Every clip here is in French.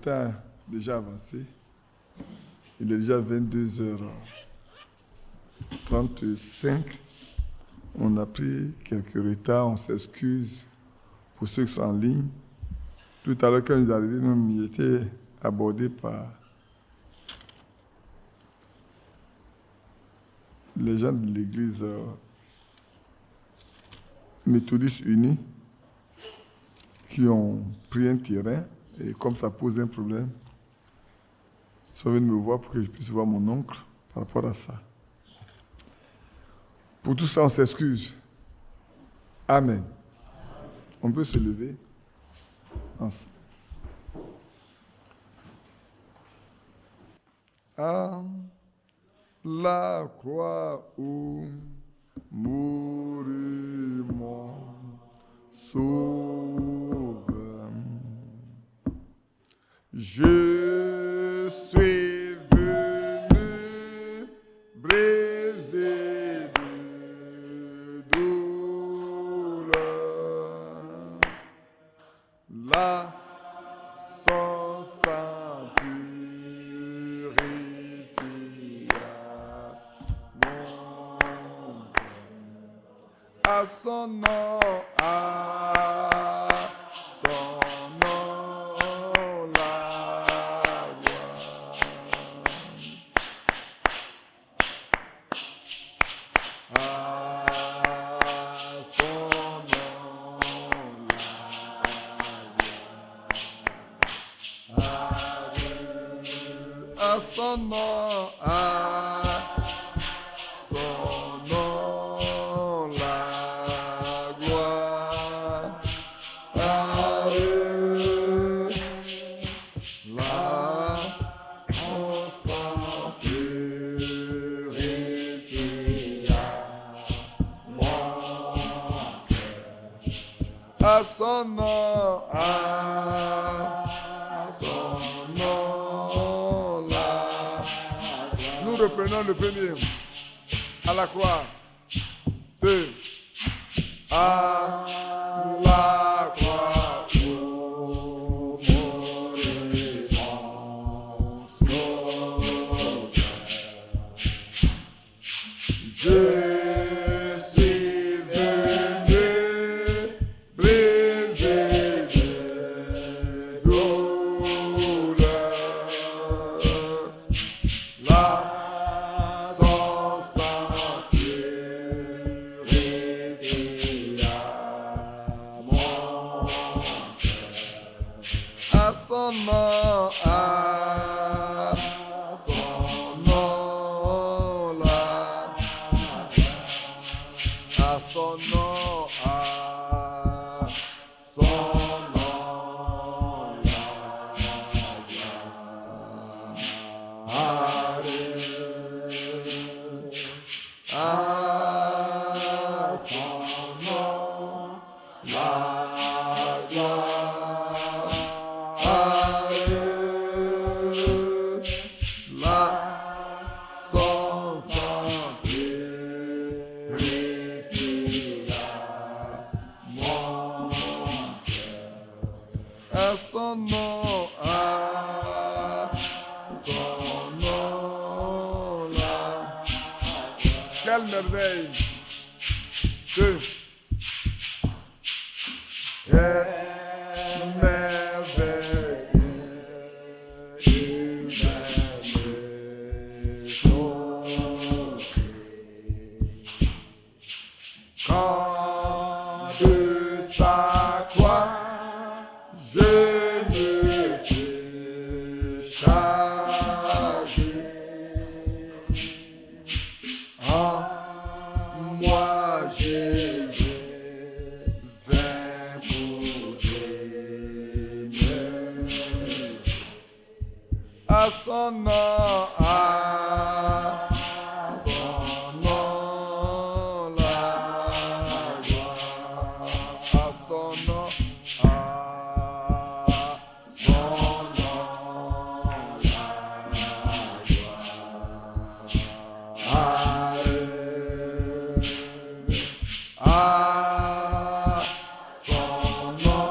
temps déjà avancé. Il est déjà 22h35. On a pris quelques retards, on s'excuse pour ceux qui sont en ligne. Tout à l'heure, quand ils arrivaient, même, ils étaient abordés par les gens de l'église méthodiste unie qui ont pris un terrain et comme ça pose un problème, ils sont venus me voir pour que je puisse voir mon oncle par rapport à ça. Pour tout ça, on s'excuse. Amen. On peut se lever ensemble. À la croix où mourit mon sauveur, je suis venu briser de douleur. Là, son sang purifia mon cœur. À son nom, à son nom, la gloire. À son nom, à son nom, la gloire. À eux, là, son sang purifia mon cœur. À son nom, nous reprenons le premier. À la croix. 2. À la croix. Où mourit mon sauveur. Je suis venu briser de douleur. Là, son sang purifia mon cœur. À son nom, là. À son nom, Quelle merveille! 2. Quand de sa croix, je me fais charger. En moi, Jésus vint pour t'aimer. À son nom, à son nom, la gloire. À son nom, à son nom, la gloire. À eux, à son nom,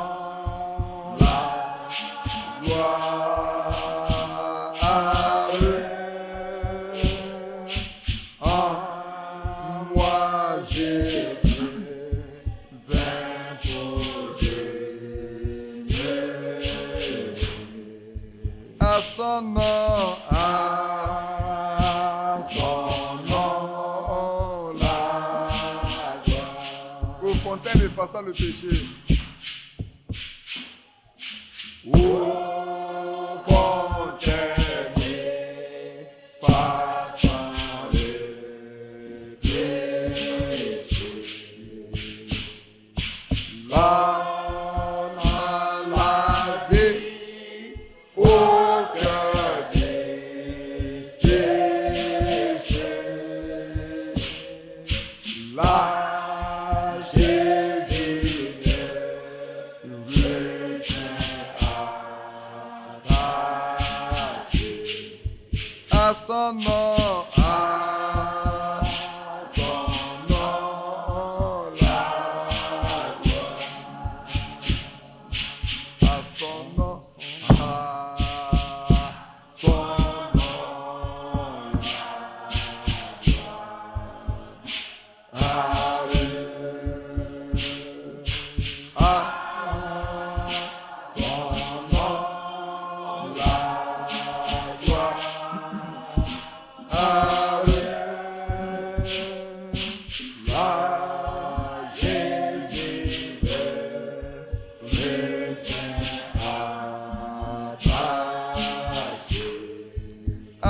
la gloire. À son nom, la gloire. Aux fontaines effaçant le péché. Aux fontaines effaçant le péché. L'âme a lavé au cœur desséché. Là, Jésus retient attaché à son nom,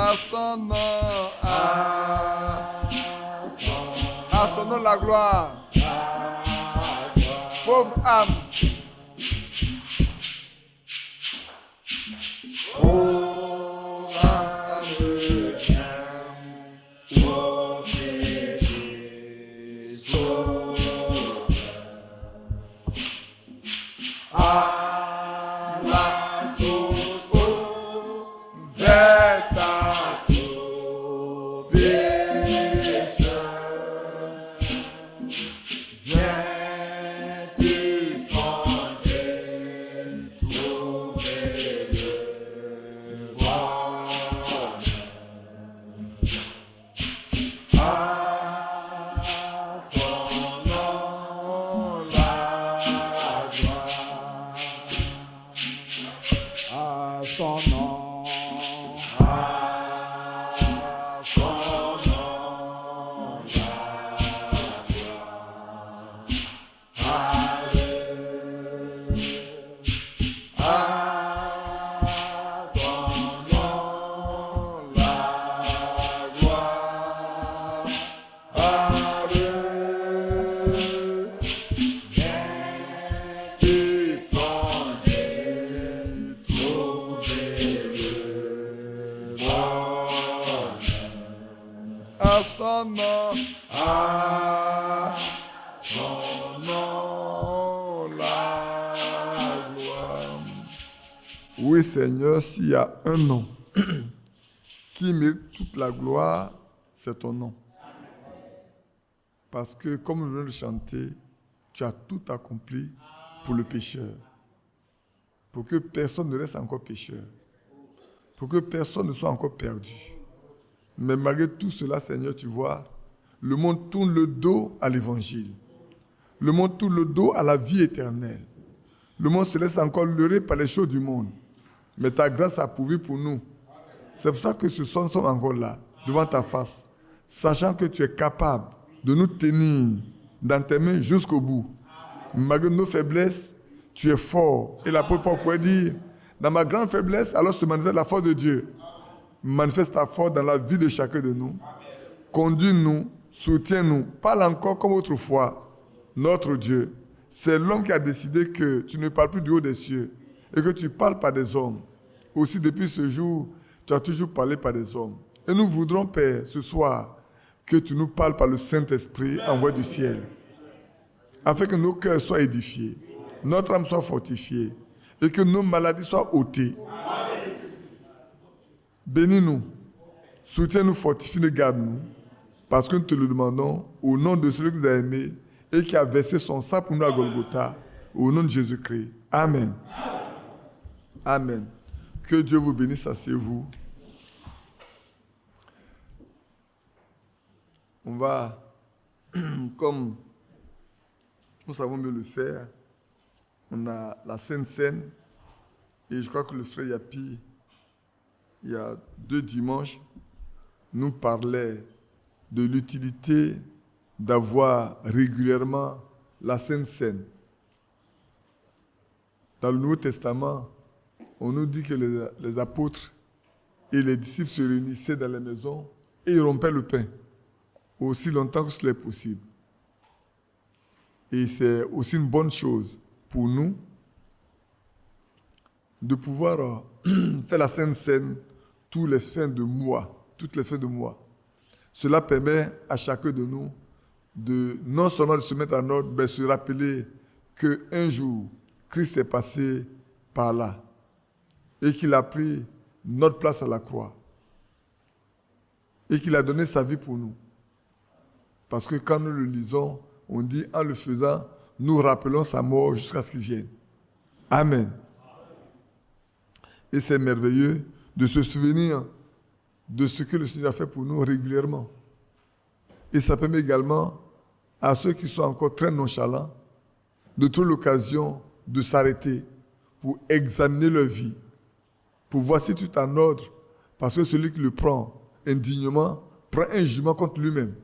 la gloire. À son nom, la gloire. Pauvre âme. Oui, Seigneur, s'il y a un nom qui mérite toute la gloire, c'est ton nom. Parce que, comme nous venons de chanter, tu as tout accompli pour le pécheur. Pour que personne ne reste encore pécheur. Pour que personne ne soit encore perdu. Mais malgré tout cela, Seigneur, tu vois, le monde tourne le dos à l'évangile. Le monde tourne le dos à la vie éternelle. Le monde se laisse encore leurrer par les choses du monde. Mais ta grâce a pourvu pour nous. C'est pour ça que ce soir, nous sommes encore là, devant ta face, sachant que tu es capable de nous tenir dans tes mains jusqu'au bout. Malgré nos faiblesses, tu es fort. Et l'apôtre Paul pourrait dire, dans ma grande faiblesse, alors se manifeste la force de Dieu. Manifeste ta force dans la vie de chacun de nous. Conduis-nous, soutiens-nous. Parle encore comme autrefois. Notre Dieu, c'est l'homme qui a décidé que tu ne parles plus du haut des cieux et que tu parles par des hommes. Aussi, depuis ce jour, tu as toujours parlé par des hommes. Et nous voudrons, Père, ce soir, que tu nous parles par le Saint-Esprit envoyé du ciel, afin que nos cœurs soient édifiés, notre âme soit fortifiée et que nos maladies soient ôtées. Bénis-nous, soutiens-nous, fortifie-nous, garde-nous, parce que nous te le demandons au nom de celui que tu as aimé et qui a versé son sang pour nous à Golgotha, au nom de Jésus-Christ. Amen. Amen. Que Dieu vous bénisse, asseyez-vous. On va, comme nous savons mieux le faire. On a la Sainte Seine, et je crois que le frère Yapi, il y a 2 dimanches, nous parlait de l'utilité d'avoir régulièrement la Sainte Seine. Dans le Nouveau Testament, on nous dit que les apôtres et les disciples se réunissaient dans les maisons et ils rompaient le pain aussi longtemps que cela est possible. Et c'est aussi une bonne chose pour nous de pouvoir faire la Sainte Seine toutes les fins de mois. Cela permet à chacun de nous de non seulement de se mettre en ordre, mais de se rappeler qu'un jour, Christ est passé par là et qu'il a pris notre place à la croix et qu'il a donné sa vie pour nous. Parce que quand nous le lisons, on dit en le faisant, nous rappelons sa mort jusqu'à ce qu'il vienne. Amen. Et c'est merveilleux de se souvenir de ce que le Seigneur a fait pour nous régulièrement. Et ça permet également à ceux qui sont encore très nonchalants de trouver l'occasion de s'arrêter pour examiner leur vie, pour voir si tout est en ordre, parce que celui qui le prend indignement prend un jugement contre lui-même.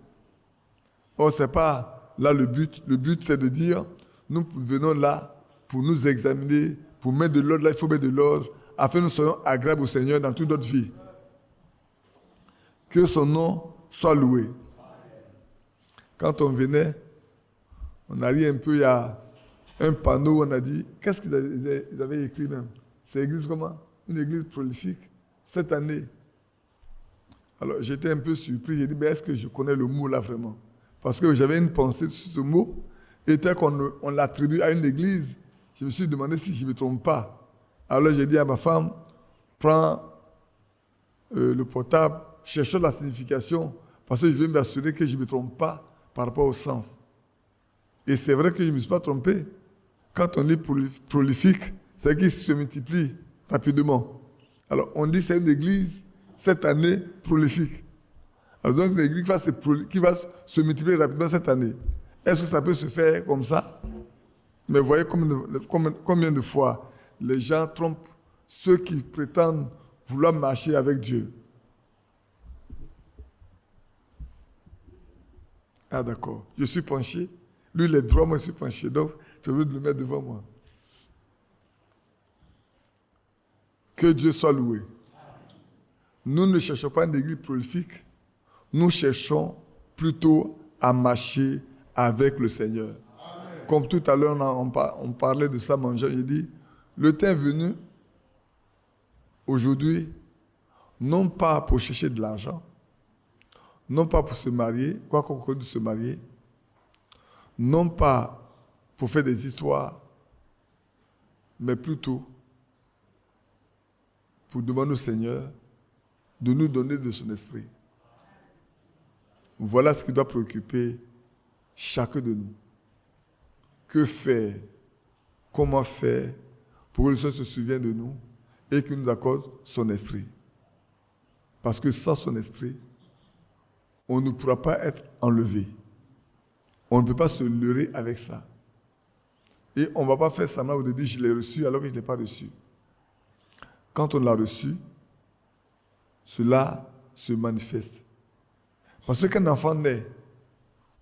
Or, ce n'est pas là le but. Le but, c'est de dire, nous venons là pour nous examiner, pour mettre de l'ordre là, il faut mettre de l'ordre, afin que nous soyons agréables au Seigneur dans toute notre vie. Que son nom soit loué. Quand on venait, on arrivait un peu, il y a un panneau où on a dit, qu'est-ce qu'ils avaient écrit même? C'est l'église comment? Une église prolifique. Cette année. Alors j'étais un peu surpris, j'ai dit, mais est-ce que je connais le mot là vraiment? Parce que j'avais une pensée sur ce mot, et tel qu'on l'attribue à une église, je me suis demandé si je ne me trompe pas. Alors j'ai dit à ma femme, prends le portable, cherchons la signification, parce que je veux m'assurer que je ne me trompe pas par rapport au sens. Et c'est vrai que je ne me suis pas trompé. Quand on lit prolifique, c'est qu'il se multiplie rapidement. Alors on dit c'est une église, cette année, prolifique. Alors donc c'est une église qui va se multiplier rapidement cette année. Est-ce que ça peut se faire comme ça? Mais voyez combien de fois les gens trompent ceux qui prétendent vouloir marcher avec Dieu. Ah d'accord, je suis penché. Lui, il est droit, moi je suis penché. Donc, je veux le mettre devant moi. Que Dieu soit loué. Nous ne cherchons pas une église prolifique. Nous cherchons plutôt à marcher avec le Seigneur. Amen. Comme tout à l'heure, on parlait de ça, mangeant. J'ai dit, le temps est venu, aujourd'hui, non pas pour chercher de l'argent, non pas pour se marier, quoi qu'on connaisse de se marier, non pas pour faire des histoires, mais plutôt pour demander au Seigneur de nous donner de son esprit. Voilà ce qui doit préoccuper chacun de nous. Que faire? Comment faire pour que le Seigneur se souvienne de nous et qu'il nous accorde son esprit? Parce que sans son esprit, on ne pourra pas être enlevé. On ne peut pas se leurrer avec ça. Et on ne va pas faire semblant de dire je l'ai reçu alors que je ne l'ai pas reçu. Quand on l'a reçu, cela se manifeste. Parce qu'un enfant naît,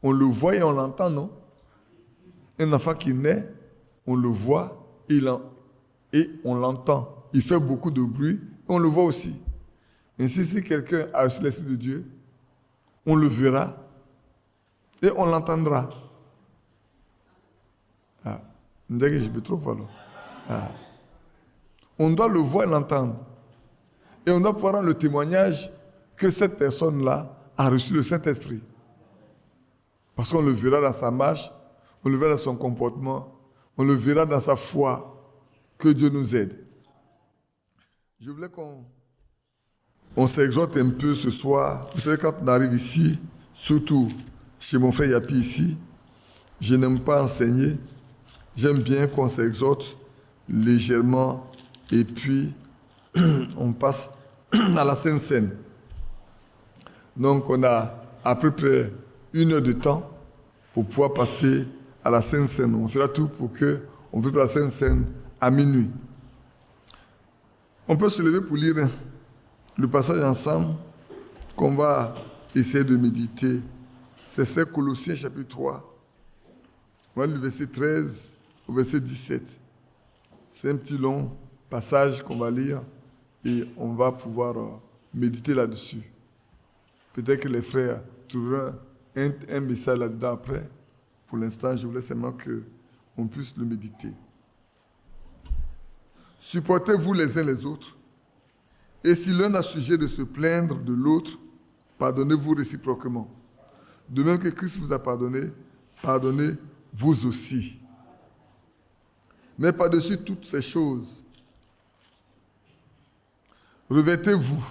on le voit et on l'entend, non? Un enfant qui naît, on le voit et on l'entend. Il fait beaucoup de bruit, on le voit aussi. Ainsi, si quelqu'un a reçu l'Esprit de Dieu, on le verra et on l'entendra. Ah, on dirait que je me trompe alors. Ah. On doit le voir et l'entendre. Et on doit pouvoir rendre le témoignage que cette personne-là a reçu le Saint-Esprit. Parce qu'on le verra dans sa marche, on le verra dans son comportement, on le verra dans sa foi. Que Dieu nous aide. Je voulais qu'on s'exhorte un peu ce soir. Vous savez, quand on arrive ici, surtout chez mon frère Yapi ici, je n'aime pas enseigner. J'aime bien qu'on s'exhorte légèrement et puis on passe à la Sainte Seine. Donc on a à peu près 1 heure de temps pour pouvoir passer à à la Sainte Seine. On fera tout pour qu'on puisse la Sainte Seine à minuit. On peut se lever pour lire le passage ensemble qu'on va essayer de méditer. C'est Colossiens chapitre 3. On va du verset 13 au verset 17. C'est un petit long passage qu'on va lire et on va pouvoir méditer là-dessus. Peut-être que les frères trouveront un message là-dedans après. Pour l'instant, je voulais seulement qu'on puisse le méditer. Supportez-vous les uns les autres. Et si l'un a sujet de se plaindre de l'autre, pardonnez-vous réciproquement. De même que Christ vous a pardonné, pardonnez vous aussi. Mais par-dessus toutes ces choses, revêtez-vous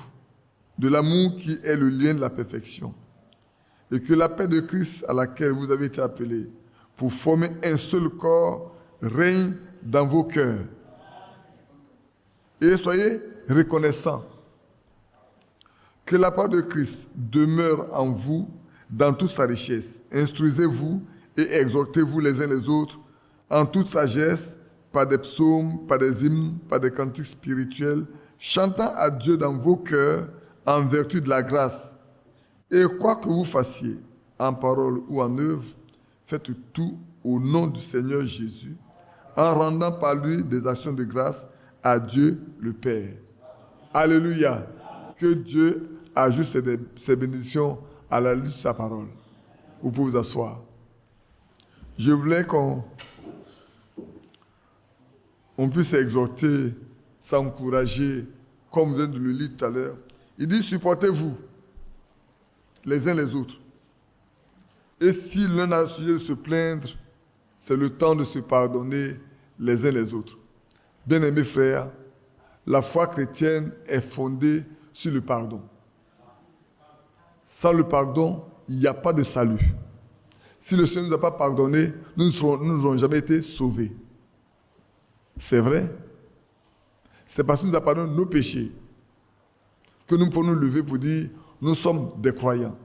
de l'amour qui est le lien de la perfection. Et que la paix de Christ à laquelle vous avez été appelés pour former un seul corps règne dans vos cœurs. Et soyez reconnaissants. Que la part de Christ demeure en vous dans toute sa richesse. Instruisez-vous et exhortez-vous les uns les autres en toute sagesse, par des psaumes, par des hymnes, par des cantiques spirituels, chantant à Dieu dans vos cœurs en vertu de la grâce. Et quoi que vous fassiez, en parole ou en œuvre, faites tout au nom du Seigneur Jésus, en rendant par lui des actions de grâce à Dieu le Père. Alléluia. Que Dieu ajoute ses bénédictions à la liste de sa parole. Vous pouvez vous asseoir. Je voulais qu'on puisse exhorter, s'encourager, comme vient de le lire tout à l'heure. Il dit, supportez-vous les uns les autres. Et si l'un a sujet de se plaindre, c'est le temps de se pardonner les uns les autres. Bien-aimés frères, la foi chrétienne est fondée sur le pardon. Sans le pardon, il n'y a pas de salut. Si le Seigneur ne nous a pas pardonné, nous n'aurons jamais été sauvés. C'est vrai. C'est parce qu'il nous a pardonné nos péchés que nous pouvons nous lever pour dire nous sommes des croyants.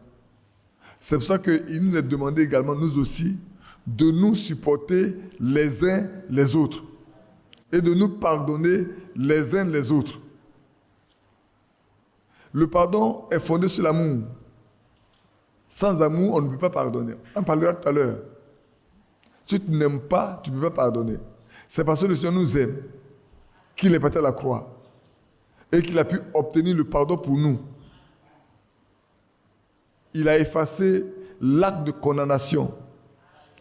C'est pour ça qu'il nous est demandé également, nous aussi, de nous supporter les uns les autres et de nous pardonner les uns les autres. Le pardon est fondé sur l'amour. Sans amour, on ne peut pas pardonner. On en parlera tout à l'heure. Si tu n'aimes pas, tu ne peux pas pardonner. C'est parce que le Seigneur nous aime qu'il est parti à la croix et qu'il a pu obtenir le pardon pour nous. Il a effacé l'acte de condamnation.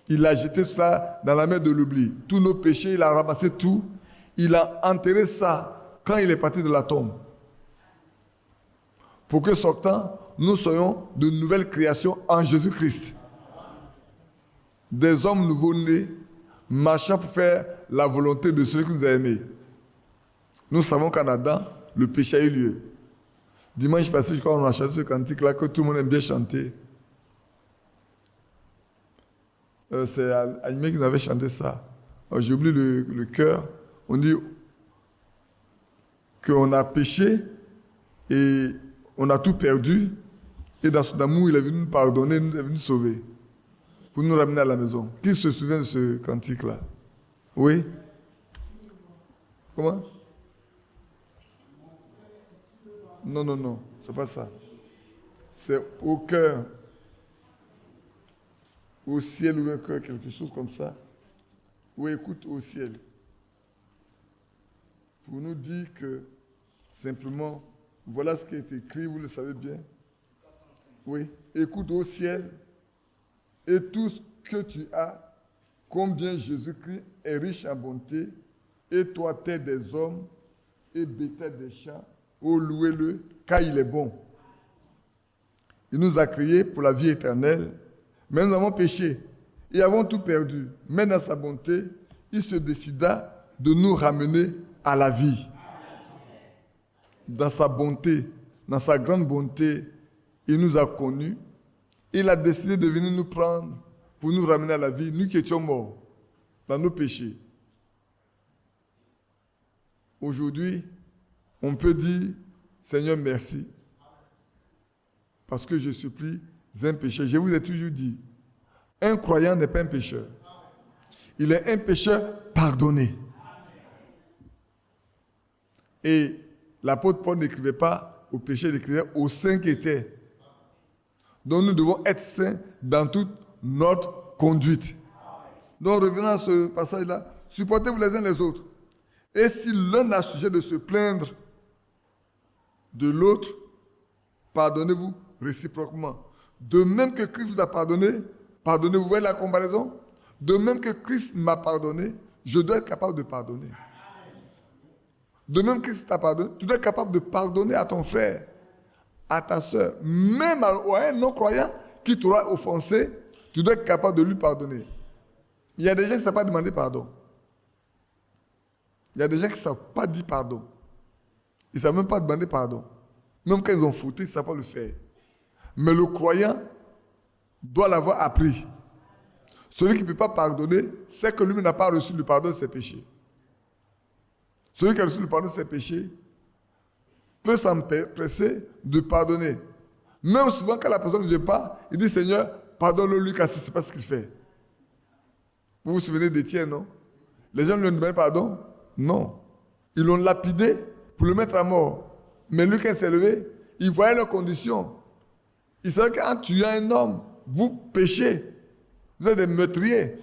Il a jeté cela dans la mer de l'oubli. Tous nos péchés, il a ramassé tout. Il a enterré ça quand il est parti de la tombe. Pour que sortant, nous soyons de nouvelles créations en Jésus-Christ. Des hommes nouveau-nés, marchant pour faire la volonté de celui qui nous a aimés. Nous savons qu'en Adam, le péché a eu lieu. Dimanche passé, je crois qu'on a chanté ce cantique-là que tout le monde aime bien chanter. C'est Animé qui nous avait chanté ça. J'ai oublié le chœur. On dit qu'on a péché et on a tout perdu. Et dans son amour, il est venu nous pardonner, il est venu nous sauver. Pour nous ramener à la maison. Qui se souvient de ce cantique-là? Oui? Comment? Non, c'est pas ça. C'est au cœur, au ciel ou au cœur, quelque chose comme ça. Ou écoute au ciel. Pour nous dire que, simplement, voilà ce qui est écrit, vous le savez bien. Oui, écoute au ciel et tout ce que tu as, combien Jésus-Christ est riche en bonté, et toi, terre des hommes et bétail des champs, oh, louez-le, car il est bon. Il nous a créés pour la vie éternelle, mais nous avons péché et avons tout perdu. Mais dans sa bonté, il se décida de nous ramener à la vie. Dans sa bonté, dans sa grande bonté, il nous a connus. Il a décidé de venir nous prendre pour nous ramener à la vie, nous qui étions morts dans nos péchés. Aujourd'hui, on peut dire, Seigneur, merci, parce que je supplie un pécheur. Je vous ai toujours dit, un croyant n'est pas un pécheur. Il est un pécheur pardonné. Et l'apôtre Paul n'écrivait pas au péché, il écrivait aux saints qui étaient. Donc nous devons être saints dans toute notre conduite. Donc revenons à ce passage-là. Supportez-vous les uns les autres. Et si l'un a sujet de se plaindre de l'autre, pardonnez-vous réciproquement. De même que Christ vous a pardonné, pardonnez-vous. Vous voyez la comparaison? De même que Christ m'a pardonné, je dois être capable de pardonner. De même que Christ t'a pardonné, tu dois être capable de pardonner à ton frère, à ta soeur, même à un non-croyant qui t'aura offensé, tu dois être capable de lui pardonner. Il y a des gens qui ne savent pas demander pardon. Il y a des gens qui ne savent pas dire pardon. Ils ne savent même pas demander pardon. Même quand ils ont fauté, ils ne savent pas le faire. Mais le croyant doit l'avoir appris. Celui qui ne peut pas pardonner, c'est que lui n'a pas reçu le pardon de ses péchés. Celui qui a reçu le pardon de ses péchés peut s'empresser de pardonner. Même souvent, quand la personne ne vient pas, il dit Seigneur, pardonne-le car ce n'est pas ce qu'il fait. Vous vous souvenez d'Étienne, non? Les gens lui ont demandé pardon? Non. Ils l'ont lapidé pour le mettre à mort. Mais lui, quand il s'est levé, il voyait leurs conditions. Il savait qu'en tuant un homme, vous péchez. Vous êtes des meurtriers.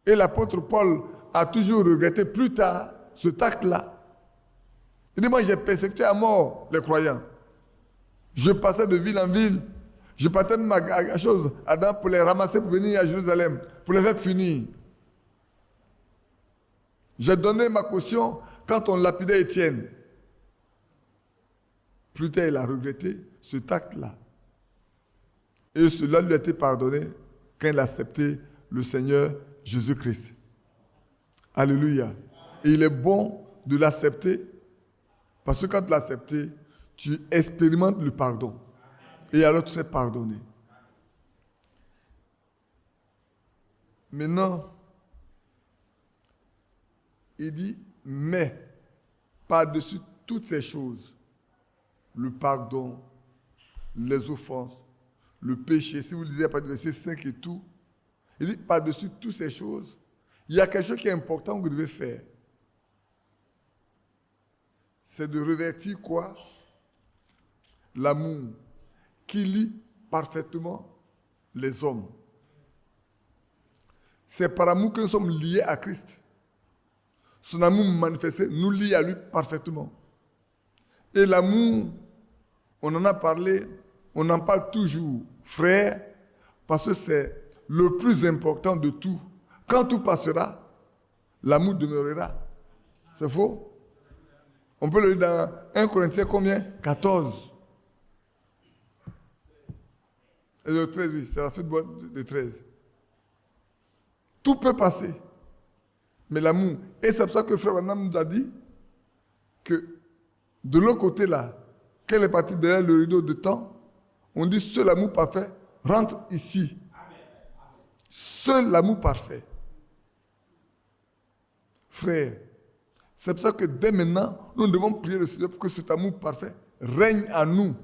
Et l'apôtre Paul a toujours regretté plus tard cet acte-là. Il dit, moi j'ai persécuté à mort les croyants. Je passais de ville en ville. Je partais même à chose, Adam, pour les ramasser pour venir à Jérusalem, pour les faire punir. J'ai donné ma caution quand on lapidait Étienne. Plus tard, il a regretté cet acte-là. Et cela lui a été pardonné quand il a accepté le Seigneur Jésus-Christ. Alléluia. Et il est bon de l'accepter parce que quand tu l'as accepté, tu expérimentes le pardon. Et alors tu sais pardonner. Maintenant, il dit, mais par-dessus toutes ces choses, le pardon, les offenses, le péché, si vous lisez à partir du verset 5 et tout, il dit, par-dessus toutes ces choses, il y a quelque chose qui est important que vous devez faire. C'est de revêtir quoi? L'amour qui lie parfaitement les hommes. C'est par amour que nous sommes liés à Christ. Son amour manifesté nous lie à lui parfaitement. Et l'amour, on en a parlé, on en parle toujours, frère, parce que c'est le plus important de tout. Quand tout passera, l'amour demeurera. C'est faux? On peut le lire dans 1 Corinthiens combien? 14. Et le 13, oui, c'est la suite de 13. Tout peut passer, mais l'amour. Et c'est pour ça que Frère Branham nous a dit que de l'autre côté là, qu'elle est partie derrière le rideau de temps, on dit seul l'amour parfait rentre ici. Seul l'amour parfait. Frère, c'est pour ça que dès maintenant, nous devons prier le Seigneur pour que cet amour parfait règne en nous.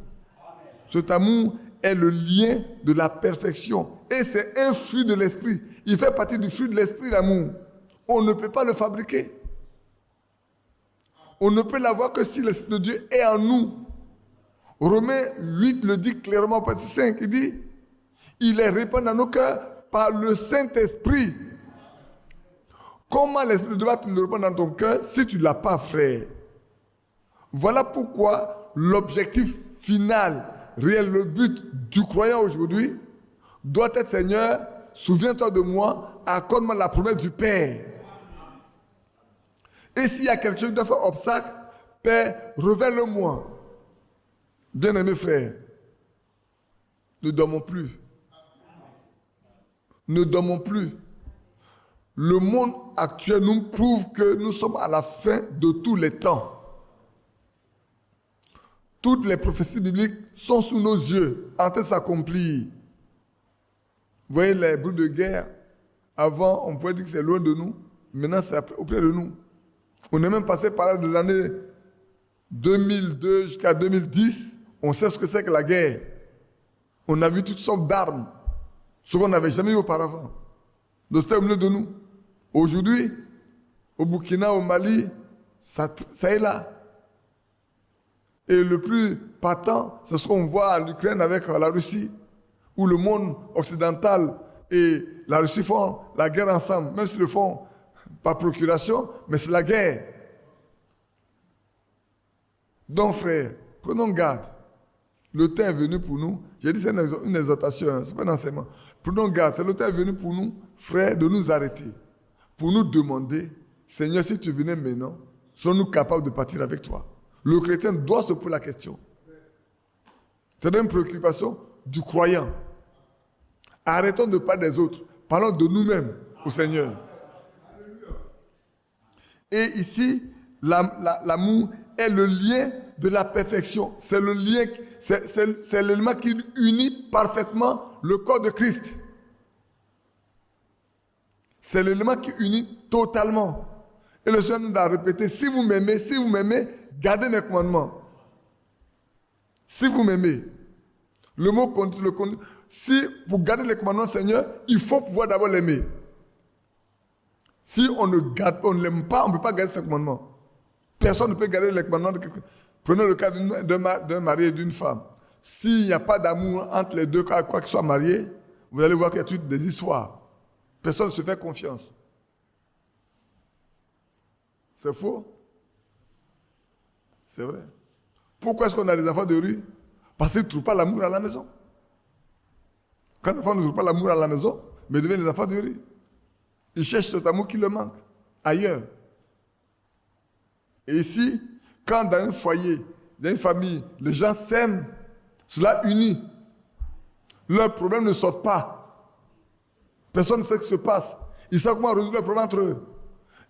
Cet amour est le lien de la perfection. Et c'est un fruit de l'esprit. Il fait partie du fruit de l'esprit, l'amour. On ne peut pas le fabriquer. On ne peut l'avoir que si l'Esprit de Dieu est en nous. Romains 8 le dit clairement, verset 5, il dit, il est répandu dans nos cœurs par le Saint-Esprit. Comment l'Esprit de Dieu va te le répandre dans ton cœur si tu ne l'as pas, frère? Voilà pourquoi l'objectif final, réel, le but du croyant aujourd'hui doit être, Seigneur, souviens-toi de moi, accorde-moi la promesse du Père. Et s'il y a quelque chose qui doit faire obstacle, Père, révèle-le-moi. Bien-aimés frères, ne dormons plus. Ne dormons plus. Le monde actuel nous prouve que nous sommes à la fin de tous les temps. Toutes les prophéties bibliques sont sous nos yeux, en train de s'accomplir. Vous voyez les bruits de guerre. Avant, on pouvait dire que c'est loin de nous. Maintenant, c'est auprès de nous. On est même passé par là de l'année 2002 jusqu'à 2010. On sait ce que c'est que la guerre. On a vu toutes sortes d'armes. Ce qu'on n'avait jamais eu auparavant. Donc c'était au milieu de nous. Aujourd'hui, au Burkina, au Mali, ça est là. Et le plus patent, c'est ce qu'on voit en Ukraine avec la Russie, où le monde occidental et la Russie font la guerre ensemble, même s'ils le font par procuration, mais c'est la guerre. Donc, frères, prenons garde. Le temps est venu pour nous. J'ai dit c'est une exhortation, ce n'est pas un enseignement. Prenons garde, c'est le temps est venu pour nous, frères, de nous arrêter, pour nous demander, Seigneur, si tu venais maintenant, sommes-nous capables de partir avec toi? Le chrétien doit se poser la question. C'est une préoccupation du croyant. Arrêtons de parler des autres. Parlons de nous-mêmes au Seigneur. Et ici, l'amour est le lien de la perfection. C'est le lien, c'est l'élément qui unit parfaitement le corps de Christ. C'est l'élément qui unit totalement. Et le Seigneur nous a répété, si vous m'aimez, gardez mes commandements. Si vous m'aimez, le mot continue, si pour garder les commandements du Seigneur, il faut pouvoir d'abord l'aimer. Si on ne l'aime pas, on ne peut pas garder ses commandements. Personne ne peut garder les commandements de quelqu'un. Prenez le cas d'un mari et d'une femme. S'il n'y a pas d'amour entre les deux, quoi qu'ils soient mariés, vous allez voir qu'il y a toutes des histoires. Personne ne se fait confiance. C'est faux? C'est vrai. Pourquoi est-ce qu'on a des enfants de rue? Parce qu'ils ne trouvent pas l'amour à la maison. Quand les enfants ne trouvent pas l'amour à la maison, mais ils deviennent des enfants de rue. Ils cherchent cet amour qui leur manque ailleurs. Et ici, quand dans un foyer, dans une famille, les gens s'aiment, cela unit. Leurs problèmes ne sortent pas. Personne ne sait ce qui se passe. Ils savent comment résoudre les problèmes entre eux.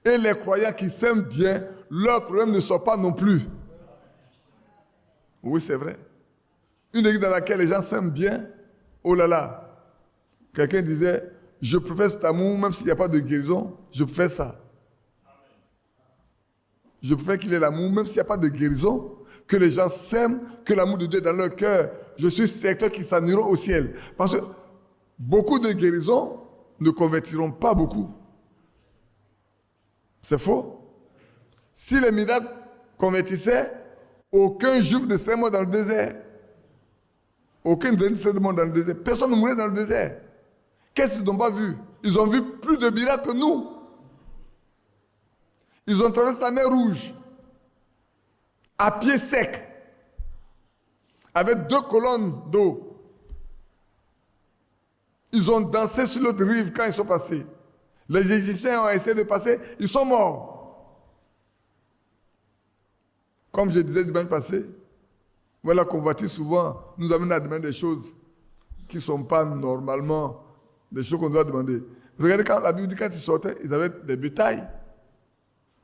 Et les croyants qui s'aiment bien, leurs problèmes ne sortent pas non plus. Oui, c'est vrai. Une église dans laquelle les gens s'aiment bien, oh là là. Quelqu'un disait, je préfère cet amour, même s'il n'y a pas de guérison, je préfère ça. Je préfère qu'il y ait l'amour, même s'il n'y a pas de guérison, que les gens s'aiment, que l'amour de Dieu est dans leur cœur. Je suis certain qu'ils s'en iront au ciel. Parce que beaucoup de guérisons ne convertiront pas beaucoup. C'est faux. Si les miracles convertissaient, aucun juif ne serait mort dans le désert. Aucun ne serait mort dans le désert. Personne ne mourrait dans le désert. Qu'est-ce qu'ils n'ont pas vu? Ils ont vu plus de miracles que nous. Ils ont traversé la mer Rouge à pied sec, avec 2 colonnes d'eau. Ils ont dansé sur l'autre rive quand ils sont passés. Les Égyptiens ont essayé de passer, ils sont morts. Comme je disais dimanche passé, voilà qu'on voit souvent nous amène à demander des choses qui ne sont pas normalement des choses qu'on doit demander. Regardez quand la Bible dit quand ils sortaient, ils avaient des bétails.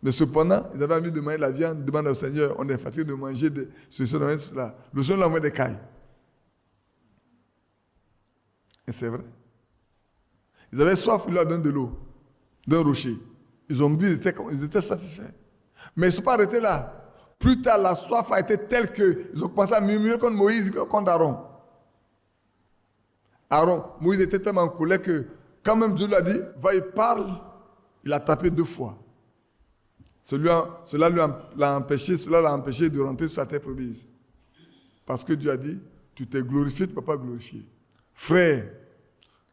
Mais cependant, ils avaient envie de manger la viande, demandent au Seigneur, on est fatigué de manger cela. Le Seigneur leur envoie des cailles. Et c'est vrai. Ils avaient soif, il leur donne de l'eau, d'un rocher. Ils ont bu, ils étaient satisfaits. Mais ils ne sont pas arrêtés là. Plus tard, la soif a été telle qu'ils ont commencé à murmurer contre Moïse et contre Aaron. Moïse était tellement en colère que quand même Dieu lui a dit, va y parle, il a tapé 2 fois. Cela l'a empêché de rentrer sur la terre promise. Parce que Dieu a dit, tu t'es glorifié, tu ne peux pas glorifier. Frère,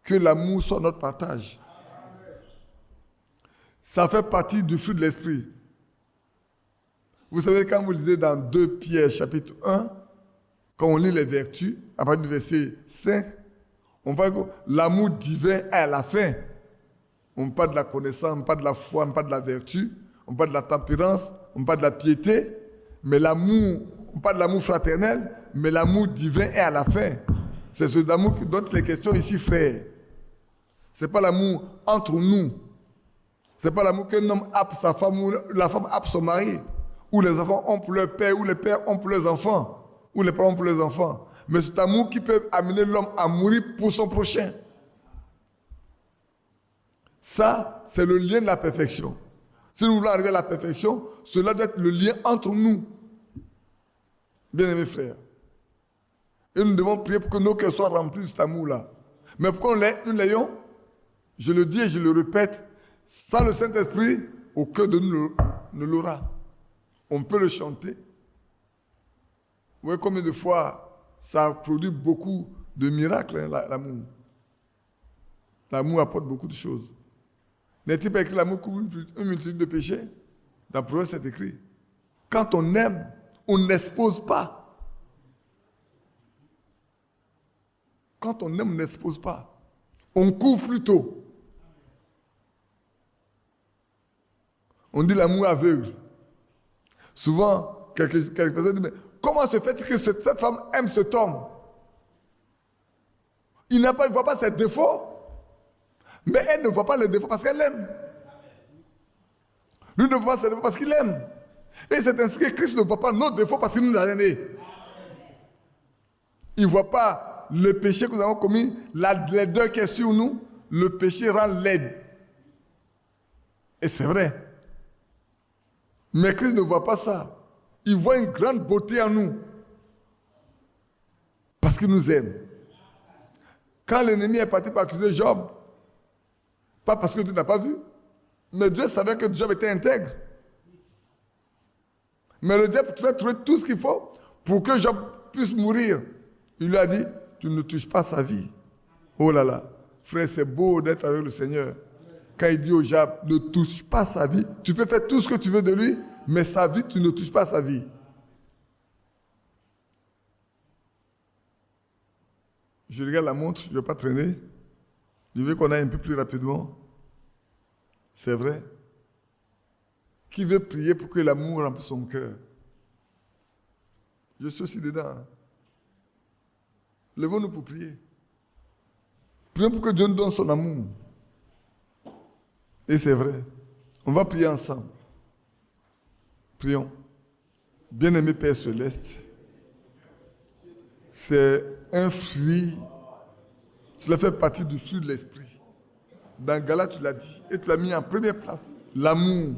que l'amour soit notre partage. Ça fait partie du fruit de l'esprit. Vous savez, quand vous lisez dans 2 Pierre chapitre 1, quand on lit les vertus, à partir du verset 5, on voit que l'amour divin est à la fin. On ne parle pas de la connaissance, on ne parle pas de la foi, on ne parle pas de la vertu, on ne parle pas de la tempérance, on ne parle pas de la piété, mais l'amour, on parle de l'amour fraternel, mais l'amour divin est à la fin. C'est ce amour dont il est question ici, frère. Ce n'est pas l'amour entre nous. Ce n'est pas l'amour qu'un homme a pour sa femme ou la femme a pour son mari, ou les enfants ont pour leur père, ou les pères ont pour leurs enfants, ou les parents ont pour leurs enfants. Mais cet amour qui peut amener l'homme à mourir pour son prochain. Ça, c'est le lien de la perfection. Si nous voulons arriver à la perfection, cela doit être le lien entre nous. Bien-aimés frères. Et nous devons prier pour que nos cœurs soient remplis de cet amour-là. Mais pour que nous l'ayons, je le dis et je le répète, Sans le Saint-Esprit, aucun de nous ne l'aura. On peut le chanter. Vous voyez combien de fois ça produit beaucoup de miracles, hein, l'amour. L'amour apporte beaucoup de choses. N'est-il pas écrit l'amour couvre une multitude de péchés? Dans Proverbe, c'est écrit. Quand on aime, on n'expose pas. Quand on aime, on n'expose pas. On couvre plutôt. On dit l'amour aveugle. Souvent, quelques personnes disent, mais comment se fait-il que cette femme aime cet homme? Il ne voit pas ses défauts, mais elle ne voit pas les défauts parce qu'elle aime. Lui ne voit pas ses défauts parce qu'il aime. Et c'est ainsi que Christ ne voit pas nos défauts parce qu'il nous a aimés. Il ne voit pas le péché que nous avons commis, la laideur qui est sur nous. Le péché rend laide. Et c'est vrai. Mais Christ ne voit pas ça. Il voit une grande beauté en nous. Parce qu'il nous aime. Quand l'ennemi est parti pour accuser Job, pas parce que Dieu n'a pas vu, mais Dieu savait que Job était intègre. Mais le diable fait trouver tout ce qu'il faut pour que Job puisse mourir. Il lui a dit, tu ne touches pas sa vie. Oh là là, frère, c'est beau d'être avec le Seigneur. Quand il dit au diable, ne touche pas sa vie, tu peux faire tout ce que tu veux de lui, mais sa vie, tu ne touches pas sa vie. Je regarde la montre, je ne vais pas traîner. Je veux qu'on aille un peu plus rapidement. C'est vrai. Qui veut prier pour que l'amour remplisse son cœur? Je suis aussi dedans. Hein. Levons-nous pour prier. Prions pour que Dieu nous donne son amour. Et c'est vrai. On va prier ensemble. Prions. Bien-aimé Père Céleste, c'est un fruit, cela fait partie du fruit de l'esprit. Dans Galates, tu l'as dit, et tu l'as mis en première place. L'amour.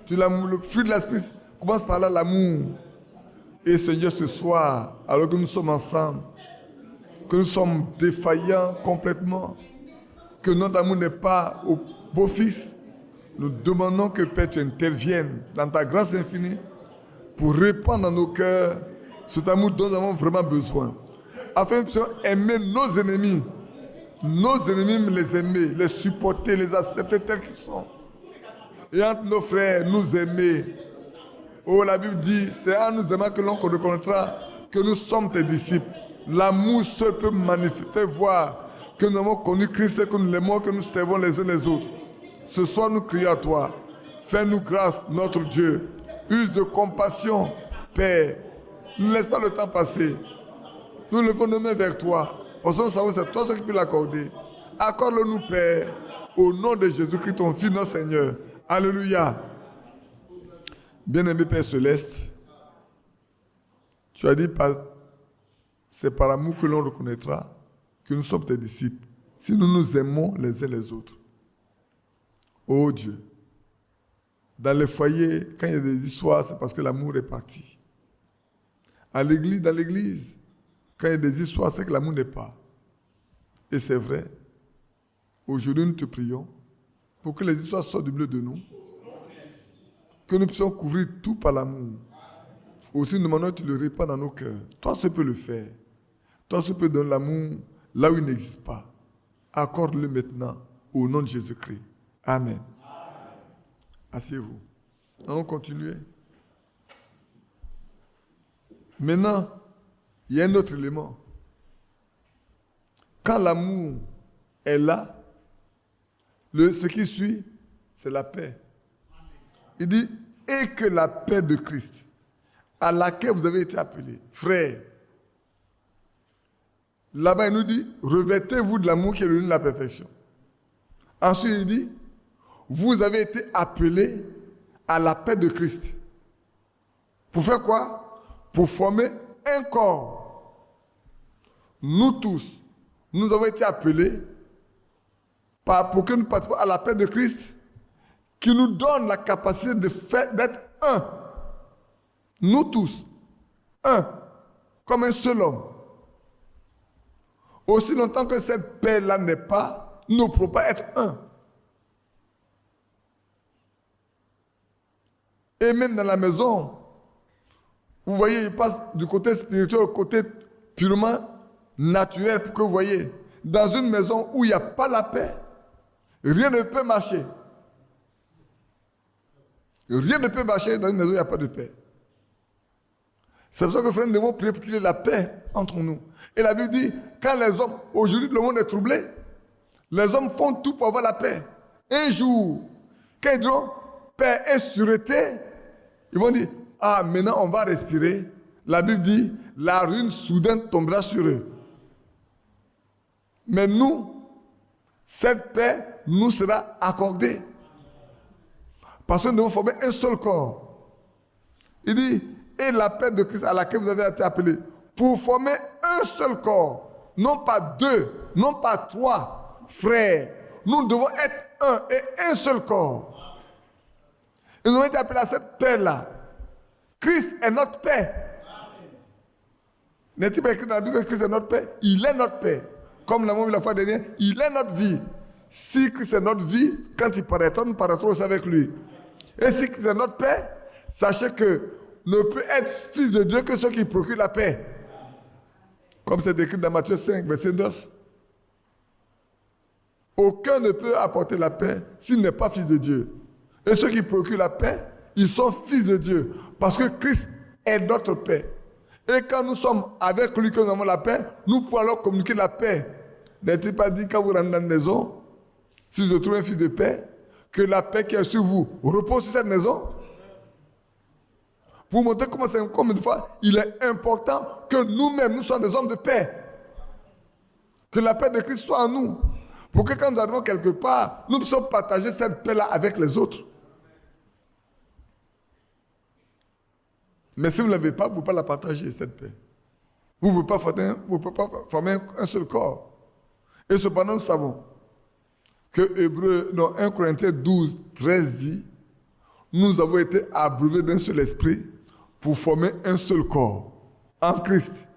Le fruit de l'esprit commence par là, l'amour. Et Seigneur, ce soir, alors que nous sommes ensemble, que nous sommes défaillants complètement, que notre amour n'est pas au beau-fils, nous demandons que Père, tu interviennes dans ta grâce infinie pour répandre dans nos cœurs cet amour dont nous avons vraiment besoin. Afin que nous puissions aimer nos ennemis, les aimer, les supporter, les accepter tels qu'ils sont. Et entre nos frères, nous aimer. Oh, la Bible dit, c'est en nous aimant que l'on reconnaîtra que nous sommes tes disciples. L'amour seul peut manifester, voir que nous avons connu Christ et que nous l'aimons, que nous servons les uns les autres. Ce soir, nous crions à toi. Fais-nous grâce, notre Dieu. Use de compassion, Père. Ne laisse pas le temps passer. Nous levons nos mains vers toi. Parce que nous savons que c'est toi qui peux l'accorder. Accorde-le-nous, Père, au nom de Jésus-Christ, ton Fils, notre Seigneur. Alléluia. Bien-aimé Père Céleste, tu as dit, c'est par amour que l'on reconnaîtra que nous sommes tes disciples, si nous nous aimons les uns les autres. Oh Dieu, dans les foyers, quand il y a des histoires, c'est parce que l'amour est parti. Dans l'église, quand il y a des histoires, c'est que l'amour n'est pas. Et c'est vrai. Aujourd'hui, nous te prions pour que les histoires sortent du milieu de nous, que nous puissions couvrir tout par l'amour. Aussi, nous demandons que tu le répands dans nos cœurs. Toi, tu peux le faire. Toi, tu peux donner l'amour là où il n'existe pas. Accorde-le maintenant au nom de Jésus-Christ. Amen. Asseyez-vous. Nous allons continuer. Maintenant, il y a un autre élément. Quand l'amour est là, ce qui suit, c'est la paix. Il dit, et que la paix de Christ, à laquelle vous avez été appelés, frères. Là-bas, il nous dit, revêtez-vous de l'amour qui est le lien de la perfection. Ensuite, il dit, vous avez été appelés à la paix de Christ. Pour faire quoi? Pour former un corps. Nous tous, nous avons été appelés pour que nous participions à la paix de Christ qui nous donne la capacité d'être un. Nous tous, un, comme un seul homme. Aussi longtemps que cette paix-là n'est pas, nous ne pouvons pas être un. Et même dans la maison, vous voyez, il passe du côté spirituel au côté purement naturel pour que vous voyez. Dans une maison où il n'y a pas la paix, rien ne peut marcher. Rien ne peut marcher dans une maison où il n'y a pas de paix. C'est pour ça que frère, nous devons prier pour qu'il y ait la paix entre nous. Et la Bible dit, quand les hommes, aujourd'hui le monde est troublé, les hommes font tout pour avoir la paix. Un jour, quand ils diront paix et sûreté, ils vont dire, ah maintenant on va respirer. La Bible dit, la ruine soudaine tombera sur eux. Mais nous, cette paix nous sera accordée. Parce que nous devons former un seul corps. Il dit, et la paix de Christ à laquelle vous avez été appelés, pour former un seul corps, non pas deux, non pas trois frères. Nous devons être un et un seul corps. Et nous avons été appelés à cette paix-là. Christ est notre paix. N'est-il pas écrit dans la Bible que Christ est notre paix? Il est notre paix. Comme nous l'avons vu la fois dernière, il est notre vie. Si Christ est notre vie, quand il paraîtra, nous paraîtrons aussi avec lui. Et si Christ est notre paix, sachez que ne peut être fils de Dieu que ceux qui procurent la paix. Comme c'est écrit dans Matthieu 5, verset 9. Aucun ne peut apporter la paix s'il n'est pas fils de Dieu. Et ceux qui procurent la paix, ils sont fils de Dieu. Parce que Christ est notre paix. Et quand nous sommes avec lui, que nous avons la paix, nous pouvons alors communiquer la paix. N'est-il pas dit quand vous rentrez dans une maison, si vous trouvez un fils de paix, que la paix qui est sur vous repose sur cette maison? Pour vous montrer comment c'est, comme une fois, il est important que nous-mêmes, nous soyons des hommes de paix. Que la paix de Christ soit en nous. Pour que quand nous arrivons quelque part, nous puissions partager cette paix-là avec les autres. Mais si vous ne l'avez pas, vous ne pouvez pas la partager, cette paix. Vous ne pouvez pas former un seul corps. Et cependant, nous savons que 1 Corinthiens 12, 13 dit, nous avons été abreuvés d'un seul esprit pour former un seul corps en Christ.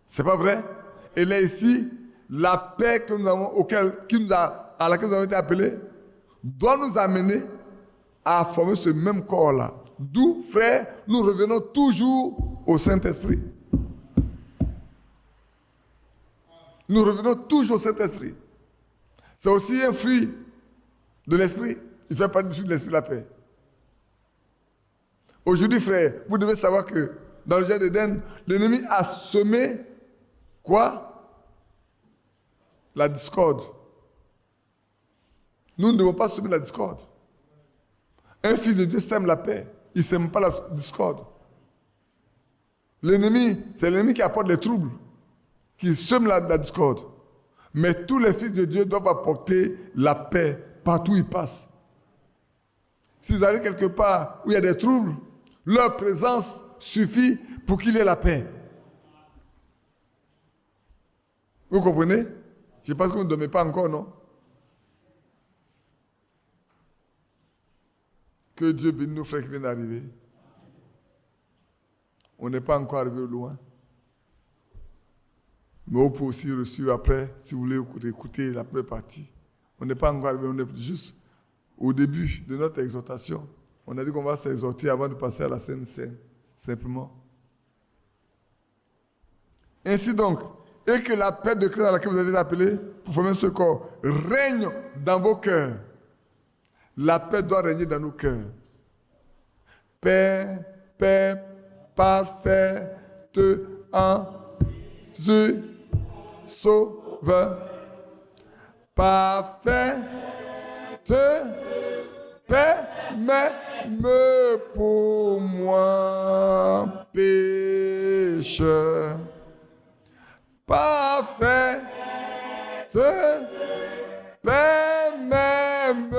C'est pas vrai? Et là ici, la paix que nous avons, à laquelle nous avons été appelés doit nous amener à former ce même corps-là. D'où, frère, nous revenons toujours au Saint-Esprit. Nous revenons toujours au Saint-Esprit. C'est aussi un fruit de l'Esprit. Il fait partie du fruit de l'Esprit, la paix. Aujourd'hui, frère, vous devez savoir que dans le jardin d'Éden, l'ennemi a semé quoi? La discorde. Nous ne devons pas semer la discorde. Un fils de Dieu sème la paix. Il ne sème pas la discorde. L'ennemi, c'est l'ennemi qui apporte les troubles, qui sème la discorde. Mais tous les fils de Dieu doivent apporter la paix partout où ils passent. S'ils arrivent quelque part où il y a des troubles, leur présence suffit pour qu'il y ait la paix. Vous comprenez? Je pense que vous ne dormez pas encore, non? Que Dieu bénisse nos frères qui viennent d'arriver. On n'est pas encore arrivé au loin. Mais on peut aussi reçu après, si vous voulez écouter la première partie. On n'est pas encore arrivé, on est juste au début de notre exhortation. On a dit qu'on va s'exhorter avant de passer à la Sainte Seine, simplement. Ainsi donc, et que la paix de Christ à laquelle vous avez été appelés pour former ce corps règne dans vos cœurs. La paix doit régner dans nos cœurs. Paix, paix, parfaite en Jésus, Sauveur. Parfaite paix, même pour moi, pécheur. Parfaite paix, même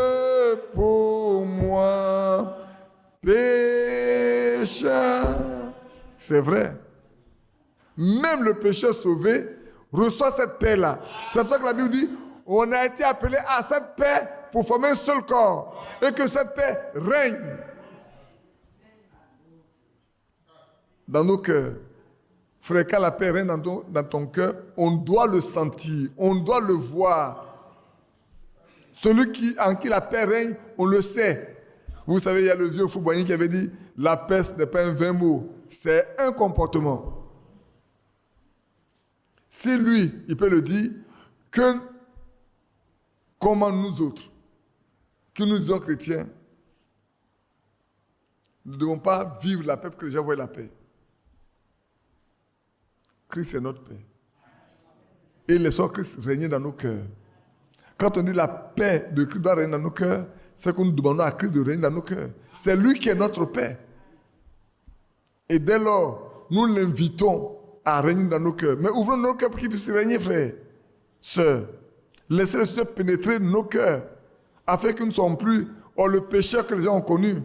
pour moi, pécheur. C'est vrai. Même le pécheur sauvé reçoit cette paix-là. C'est pour ça que la Bible dit, on a été appelé à cette paix pour former un seul corps. Et que cette paix règne dans nos cœurs. Frère, quand la paix règne dans ton cœur, on doit le sentir, on doit le voir. Celui en qui la paix règne, on le sait. Vous savez, il y a le vieux Fouboigny qui avait dit, La paix, ce n'est pas un vain mot, c'est un comportement. Si lui, il peut le dire, comment nous autres, que nous disons chrétiens, nous ne devons pas vivre la paix pour que les gens voient la paix. Christ est notre paix. Et laissons Christ régner dans nos cœurs. Quand on dit la paix de Christ doit régner dans nos cœurs, c'est que nous demandons à Christ de régner dans nos cœurs. C'est lui qui est notre paix. Et dès lors, nous l'invitons à régner dans nos cœurs. Mais ouvrons nos cœurs pour qu'il puisse régner, frères, sœurs. Laissez le Seigneur pénétrer nos cœurs, afin que nous ne soyons plus le pécheur que les gens ont connu,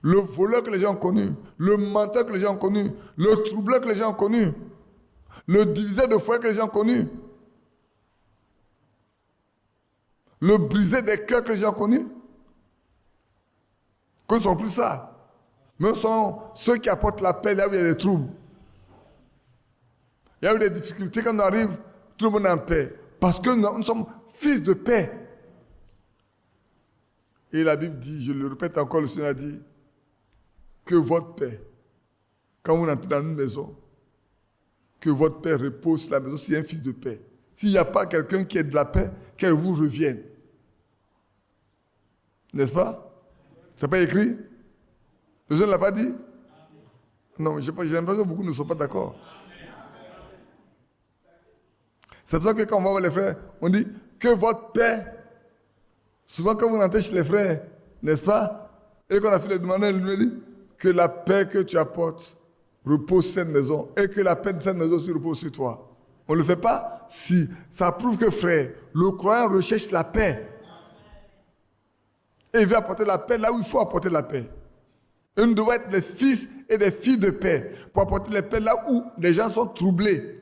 le voleur que les gens ont connu, le menteur que les gens ont connu, le troubleur que les gens ont connu, le diviseur de foi que les gens ont connu, le brisé des cœurs que les gens ont connu. Que nous ne sommes plus ça. Mais nous sommes ceux qui apportent la paix là où il y a des troubles. Il y a eu des difficultés, quand on arrive, tout le monde est en paix. Parce que nous sommes fils de paix. Et la Bible dit, je le répète encore, le Seigneur a dit, que votre paix, quand vous entrez dans une maison, que votre paix repose sur la maison, s'il y a un fils de paix. S'il n'y a pas quelqu'un qui est de la paix, qu'elle vous revienne. N'est-ce pas? Ça n'est pas écrit? Le Seigneur ne l'a pas dit? Non, j'ai l'impression que beaucoup ne sont pas d'accord. C'est pour ça que quand on va voir les frères, on dit que votre paix, souvent quand vous entrez chez les frères, n'est-ce pas? Et qu'on a fait les demandes, il lui dit que la paix que tu apportes repose sur cette maison et que la paix de cette maison aussi repose sur toi. On ne le fait pas si ça prouve que, frère, le croyant recherche la paix. Et il veut apporter la paix là où il faut apporter la paix. Et nous devons être des fils et des filles de paix pour apporter la paix là où les gens sont troublés.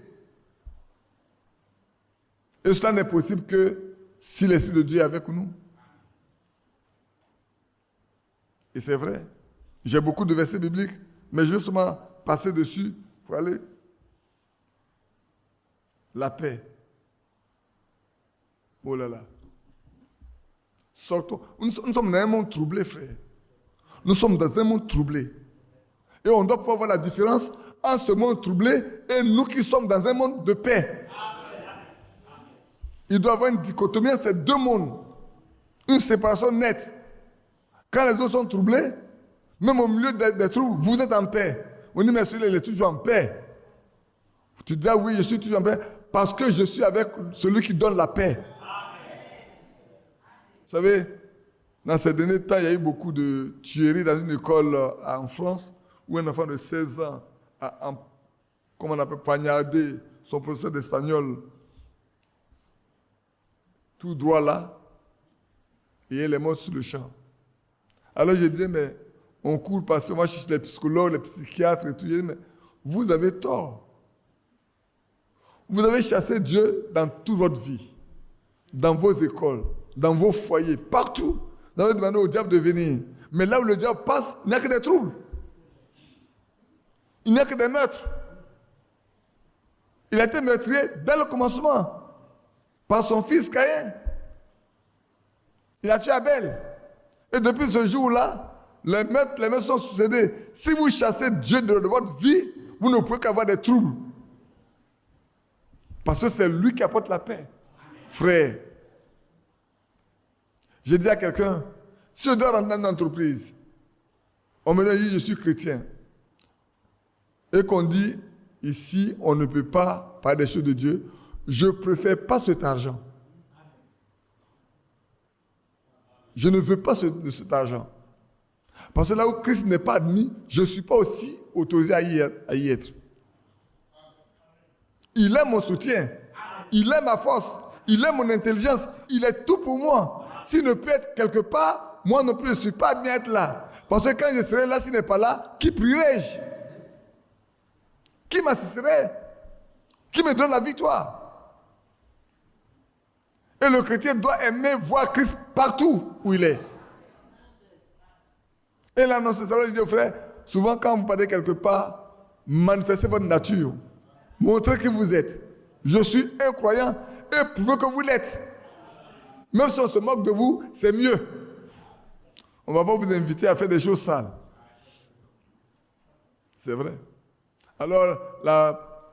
Et cela n'est possible que si l'Esprit de Dieu est avec nous. Et c'est vrai. J'ai beaucoup de versets bibliques, mais justement, passer dessus pour aller. La paix. Oh là là. Sortons. Nous sommes dans un monde troublé, frère. Nous sommes dans un monde troublé. Et on doit pouvoir voir la différence entre ce monde troublé et nous qui sommes dans un monde de paix. Il doit y avoir une dichotomie entre ces deux mondes. Une séparation nette. Quand les autres sont troublés, même au milieu des troubles, vous êtes en paix. On dit, mais celui-là, il est toujours en paix. Tu dis, ah oui, je suis toujours en paix, parce que je suis avec celui qui donne la paix. Vous savez, dans ces derniers temps, il y a eu beaucoup de tueries dans une école en France, où un enfant de 16 ans a, comment on appelle, poignardé son professeur d'espagnol tout droit là, et il est mort sur le champ. Alors je disais, mais on court parce que moi je cherche les psychologues, les psychiatres et tout. Je dis, mais vous avez tort. Vous avez chassé Dieu dans toute votre vie, dans vos écoles, dans vos foyers, partout. Vous avez demandé au diable de venir. Mais là où le diable passe, il n'y a que des troubles. Il n'y a que des meurtres. Il a été meurtrier dès le commencement par son fils Caïn. Il a tué Abel. Et depuis ce jour-là, les meurtres sont succédés. Si vous chassez Dieu de votre vie, vous ne pouvez qu'avoir des troubles. Parce que c'est lui qui apporte la paix. Frère, j'ai dit à quelqu'un, si je dois rentrer dans une entreprise, on me dit, je suis chrétien, et qu'on dit, ici, on ne peut pas parler des choses de Dieu, je ne préfère pas cet argent. Je ne veux pas cet argent. Parce que là où Christ n'est pas admis, je ne suis pas aussi autorisé à y être. Il est mon soutien. Il est ma force. Il est mon intelligence. Il est tout pour moi. S'il ne peut être quelque part, moi non plus, je ne suis pas admis à être là. Parce que quand je serai là, s'il n'est pas là, qui prierai-je? Qui m'assisterait? Qui me donne la victoire? Et le chrétien doit aimer voir Christ partout où il est. Et l'annonce, je dis aux frères, souvent quand vous partez quelque part, manifestez votre nature. Montrez qui vous êtes. Je suis un croyant et prouvez que vous l'êtes. Même si on se moque de vous, c'est mieux. On ne va pas vous inviter à faire des choses sales. C'est vrai. Alors,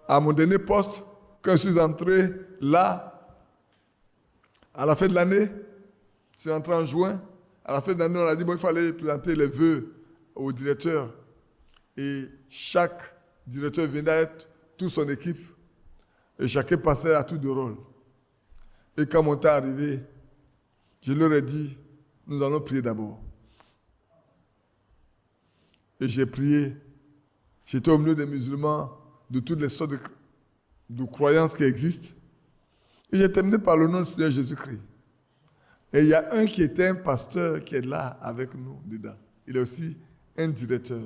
à mon dernier poste, quand je suis entré là, à la fin de l'année, je suis entré en juin, à la fin de l'année, on a dit, bon, il fallait présenter les vœux au directeur. Et chaque directeur venait avec toute son équipe. Et chacun passait à tour de rôle. Et quand mon temps est arrivé, je leur ai dit, nous allons prier d'abord. Et j'ai prié. J'étais au milieu des musulmans, de toutes les sortes de croyances qui existent. Et j'ai terminé par le nom du Seigneur Jésus-Christ. Et il y a un qui était un pasteur qui est là avec nous dedans. Il est aussi un directeur,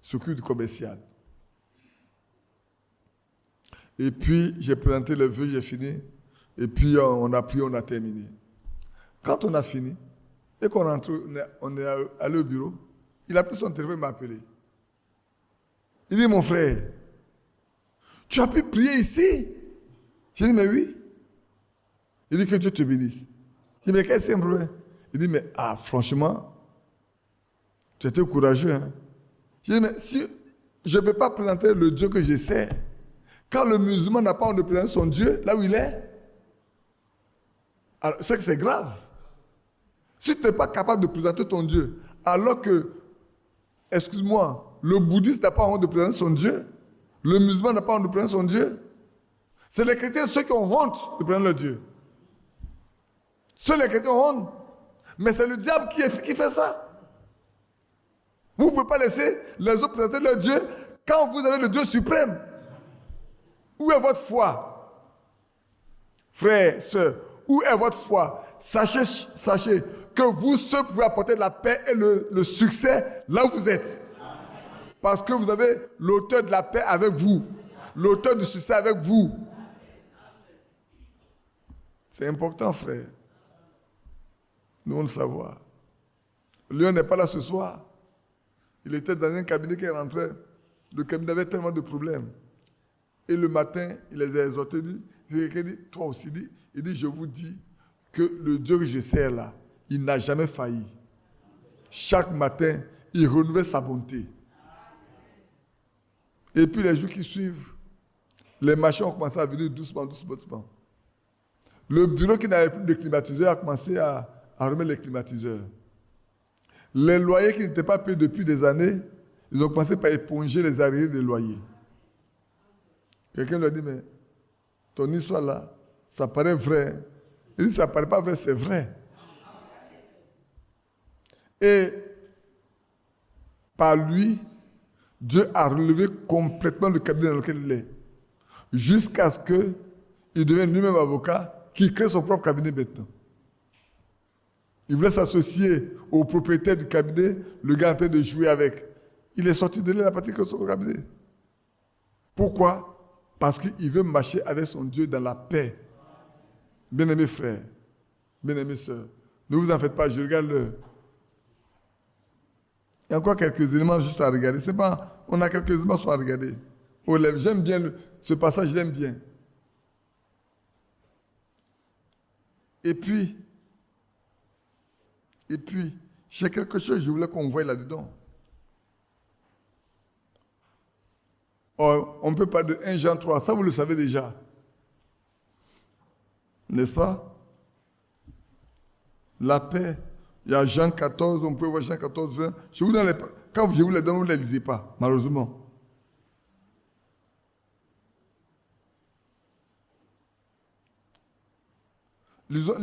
s'occupe du commercial. Et puis, j'ai présenté le vœu, j'ai fini. Et puis, on a prié, on a terminé. Quand on a fini, et qu'on on est allé au bureau, il a pris son téléphone et m'a appelé. Il dit, mon frère, tu as pu prier ici? J'ai dit, mais oui. Il dit que Dieu te bénisse. J'ai dit, mais qu'est-ce que c'est un problème? Il dit, mais franchement, tu étais courageux. Hein? J'ai dit, mais si je ne peux pas présenter le Dieu que je sais, quand le musulman n'a pas envie de présenter son Dieu, là où il est, c'est que c'est grave. Si tu n'es pas capable de présenter ton Dieu, alors que, excuse-moi, le bouddhiste n'a pas envie de présenter son Dieu, le musulman n'a pas envie de présenter son Dieu, c'est les chrétiens, ceux qui ont honte de présenter leur Dieu. Seuls les chrétiens ont honte. Mais c'est le diable qui fait ça. Vous ne pouvez pas laisser les autres présenter leur Dieu quand vous avez le Dieu suprême. Où est votre foi? Frères, sœurs, où est votre foi? Sachez que vous seuls pouvez apporter la paix et le succès là où vous êtes. Parce que vous avez l'auteur de la paix avec vous. L'auteur du succès avec vous. C'est important, frère. Nous devons le savoir. Léon n'est pas là ce soir. Il était dans un cabinet qui est rentré. Le cabinet avait tellement de problèmes. Et le matin, il les a exhortés. Il dit, toi aussi, il dit, je vous dis que le Dieu que je sers là, il n'a jamais failli. Chaque matin, il renouvelle sa bonté. Et puis les jours qui suivent, les machines ont commencé à venir doucement. Le bureau qui n'avait plus de climatiseur a commencé à remettre les climatiseurs. Les loyers qui n'étaient pas payés depuis des années, ils ont commencé par éponger les arriérés des loyers. Quelqu'un lui a dit, mais ton histoire là, ça paraît vrai. Il dit, ça ne paraît pas vrai, c'est vrai. Et par lui, Dieu a relevé complètement le cabinet dans lequel il est. Jusqu'à ce qu'il devienne lui-même avocat, qu'il crée son propre cabinet maintenant. Il voulait s'associer au propriétaire du cabinet, le gars en train de jouer avec. Il est sorti de là, il a parti que son cabinet. Pourquoi? Parce qu'il veut marcher avec son Dieu dans la paix. Bien-aimés frères, bien-aimés sœurs, ne vous en faites pas, je regarde l'heure. Il y a encore quelques éléments juste à regarder. C'est pas, on a quelques éléments à regarder. J'aime bien ce passage, j'aime bien. Et puis, j'ai quelque chose que je voulais qu'on voie là-dedans. On ne peut pas de 1 Jean 3, ça vous le savez déjà. N'est-ce pas? La paix. Il y a Jean 14, on peut voir Jean 14, 20. Quand je vous les donne, vous ne les lisez pas, malheureusement. Lisons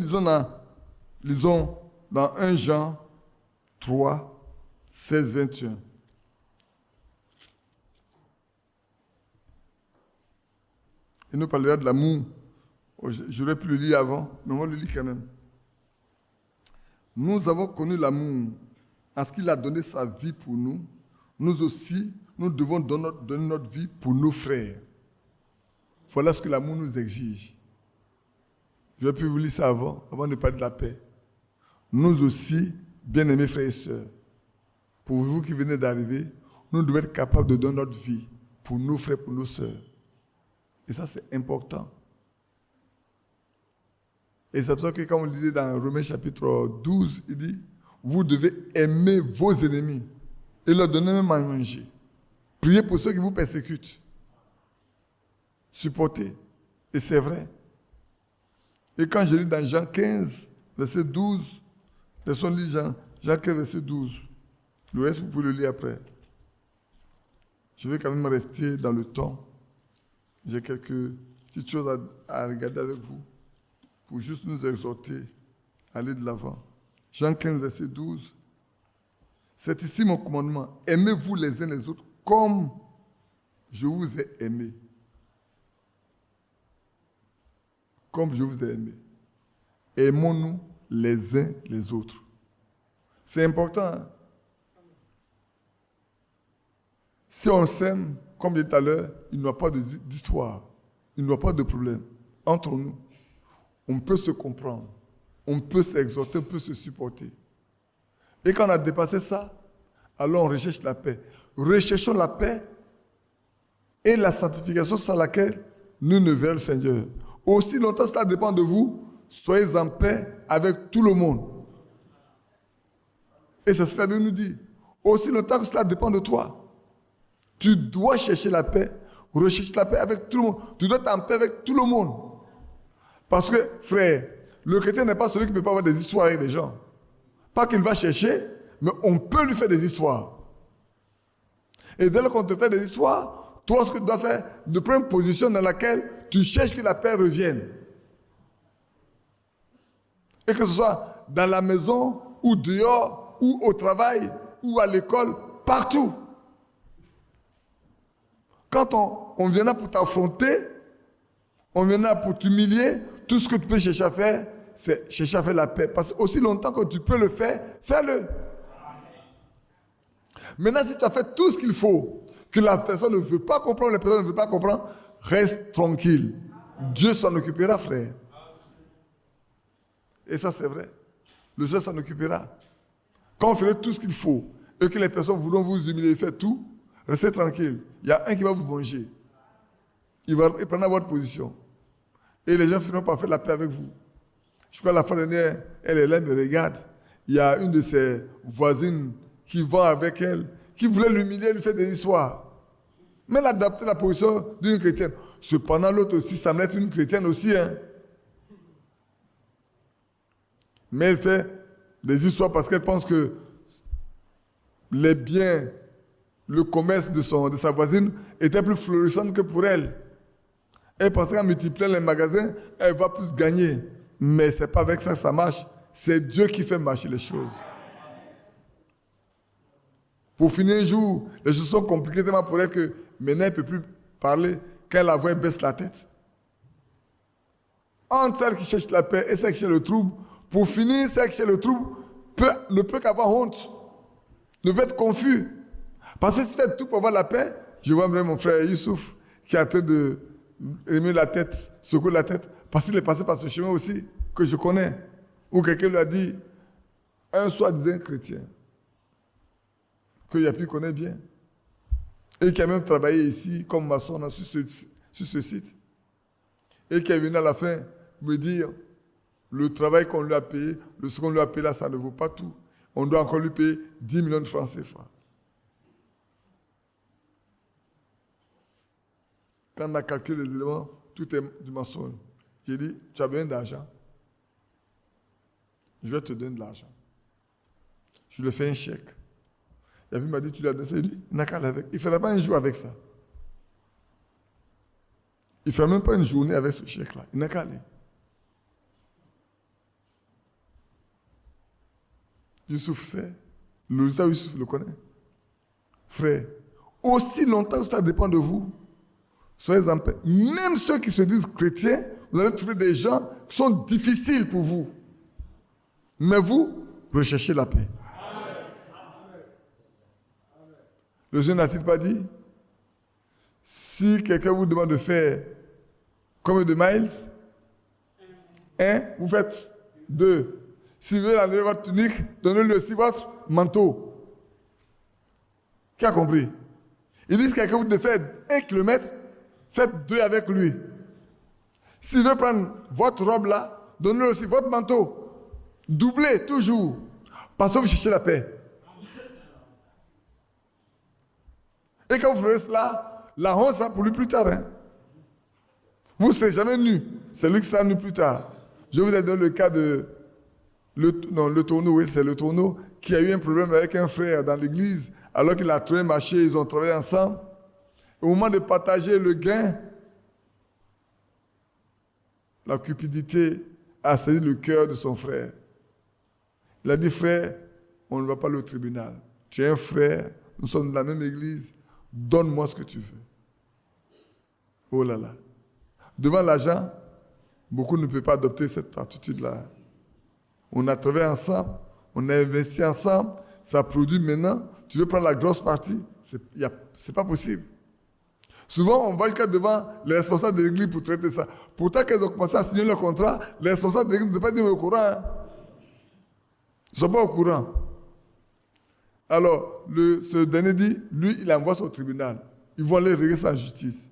dans 1 Jean 3, 16, 21. Il nous parlera de l'amour. J'aurais pu le lire avant, mais on le lit quand même. Nous avons connu l'amour parce qu'il a donné sa vie pour nous. Nous aussi, nous devons donner notre vie pour nos frères. Voilà ce que l'amour nous exige. J'aurais pu vous lire ça avant de parler de la paix. Nous aussi, bien-aimés frères et sœurs, pour vous qui venez d'arriver, nous devons être capables de donner notre vie pour nos frères, pour nos sœurs. Et ça, c'est important. Et c'est pour ça que quand on lisait dans Romains chapitre 12, il dit, vous devez aimer vos ennemis et leur donner même à manger. Priez pour ceux qui vous persécutent. Supportez. Et c'est vrai. Et quand je lis dans Jean 15, verset 12, personne lit Jean 15, verset 12. Le reste, vous pouvez le lire après. Je vais quand même rester dans le temps. J'ai quelques petites choses à regarder avec vous pour juste nous exhorter à aller de l'avant. Jean 15, verset 12. C'est ici mon commandement. Aimez-vous les uns les autres comme je vous ai aimé. Comme je vous ai aimé. Aimons-nous les uns les autres. C'est important. Hein? Si on s'aime, comme je disais tout à l'heure, il n'y a pas d'histoire. Il n'y a pas de problème. Entre nous, on peut se comprendre. On peut s'exhorter, on peut se supporter. Et quand on a dépassé ça, alors on recherche la paix. Recherchons la paix et la sanctification sans laquelle nous ne verrons le Seigneur. Aussi longtemps que cela dépend de vous, soyez en paix avec tout le monde. Et c'est ce que la Bible nous dit. Aussi longtemps que cela dépend de toi, tu dois chercher la paix, rechercher la paix avec tout le monde. Tu dois être en paix avec tout le monde. Parce que, frère, le chrétien n'est pas celui qui ne peut pas avoir des histoires avec les gens. Pas qu'il va chercher, mais on peut lui faire des histoires. Et dès lors qu'on te fait des histoires, toi, ce que tu dois faire, de prendre une position dans laquelle tu cherches que la paix revienne. Et que ce soit dans la maison, ou dehors, ou au travail, ou à l'école, partout. Quand on vient là pour t'affronter, on vient là pour t'humilier, tout ce que tu peux chercher à faire, c'est chercher à faire la paix. Parce que aussi longtemps que tu peux le faire, fais-le. Maintenant, si tu as fait tout ce qu'il faut, que la personne ne veut pas comprendre, la personne ne veut pas comprendre, reste tranquille. Dieu s'en occupera, frère. Et ça, c'est vrai. Le Seigneur s'en occupera. Quand vous ferez tout ce qu'il faut et que les personnes voudront vous humilier et faire tout, restez tranquille. Il y a un qui va vous venger. Il prendra votre position. Et les gens finiront par faire la paix avec vous. Je crois que la fois dernière, elle est là, elle me regarde. Il y a une de ses voisines qui va avec elle, qui voulait l'humilier, lui faire des histoires. Mais elle a adapté la position d'une chrétienne. Cependant, l'autre aussi semble être une chrétienne aussi. Hein. Mais elle fait des histoires parce qu'elle pense que les biens, le commerce de sa voisine était plus florissant que pour elle. Elle pensait qu'en multipliant les magasins, elle va plus gagner. Mais ce n'est pas avec ça que ça marche. C'est Dieu qui fait marcher les choses. Pour finir un jour, les choses sont compliquées tellement pour elle que maintenant elle ne peut plus parler. Quand elle la voit, elle baisse la tête. Entre celle qui cherche la paix et celle qui cherche le trouble, pour finir, celle qui cherche le trouble ne peut qu'avoir honte, ne peut être confus. Parce que si tu fais tout pour avoir la paix, je vois même mon frère Youssouf qui est en train de remuer la tête, secouer la tête, parce qu'il est passé par ce chemin aussi, que je connais, où quelqu'un lui a dit, un soi-disant chrétien, que Yapi connaît bien, et qui a même travaillé ici comme maçon sur ce site, et qui est venu à la fin me dire, le travail qu'on lui a payé, ce qu'on lui a payé là, ça ne vaut pas tout. On doit encore lui payer 10 millions de francs CFA. Quand on a calculé les éléments, tout est du maçon. J'ai dit, tu as besoin d'argent. Je vais te donner de l'argent. Je lui ai fait un chèque. Et puis il m'a dit, tu l'as donné. Il dit, il n'a qu'à aller avec. Il ne fera pas un jour avec ça. Il ne fera même pas une journée avec ce chèque-là. Il n'a qu'à aller. Youssouf sait. Le résultat, Youssouf le connaît. Frère, aussi longtemps que ça dépend de vous, soyez en paix. Même ceux qui se disent chrétiens, vous allez trouver des gens qui sont difficiles pour vous. Mais vous, recherchez la paix. Le Seigneur n'a-t-il pas dit, si quelqu'un vous demande de faire combien de miles, 1, vous faites 2. Si vous voulez enlever votre tunique, donnez-lui aussi votre manteau. Qui a compris? Il dit que quelqu'un vous demande de faire 1 kilomètre, faites 2 avec lui. S'il veut prendre votre robe là, donnez-lui aussi votre manteau. Doublez toujours. Parce que vous cherchez la paix. Et quand vous ferez cela, la honte sera pour lui plus tard. Hein. Vous ne serez jamais nu. C'est lui qui sera nu plus tard. Je vous ai donné le cas de le tonneau, oui, c'est le tonneau qui a eu un problème avec un frère dans l'église alors qu'il a trouvé marché, ils ont travaillé ensemble. Au moment de partager le gain, la cupidité a saisi le cœur de son frère. Il a dit, frère, on ne va pas aller au tribunal. Tu es un frère, nous sommes dans la même église, donne-moi ce que tu veux. Oh là là. Devant l'argent, beaucoup ne peuvent pas adopter cette attitude-là. On a travaillé ensemble, on a investi ensemble, ça produit maintenant, tu veux prendre la grosse partie, c'est pas possible. Souvent, on va jusqu'à devant les responsables de l'église pour traiter ça. Pourtant, quand ils ont commencé à signer le contrat, les responsables de l'église ne sont pas dit au courant. Hein. Ils ne sont pas au courant. Alors, ce dernier dit, lui, il envoie ça au tribunal. Ils vont aller régler sa justice.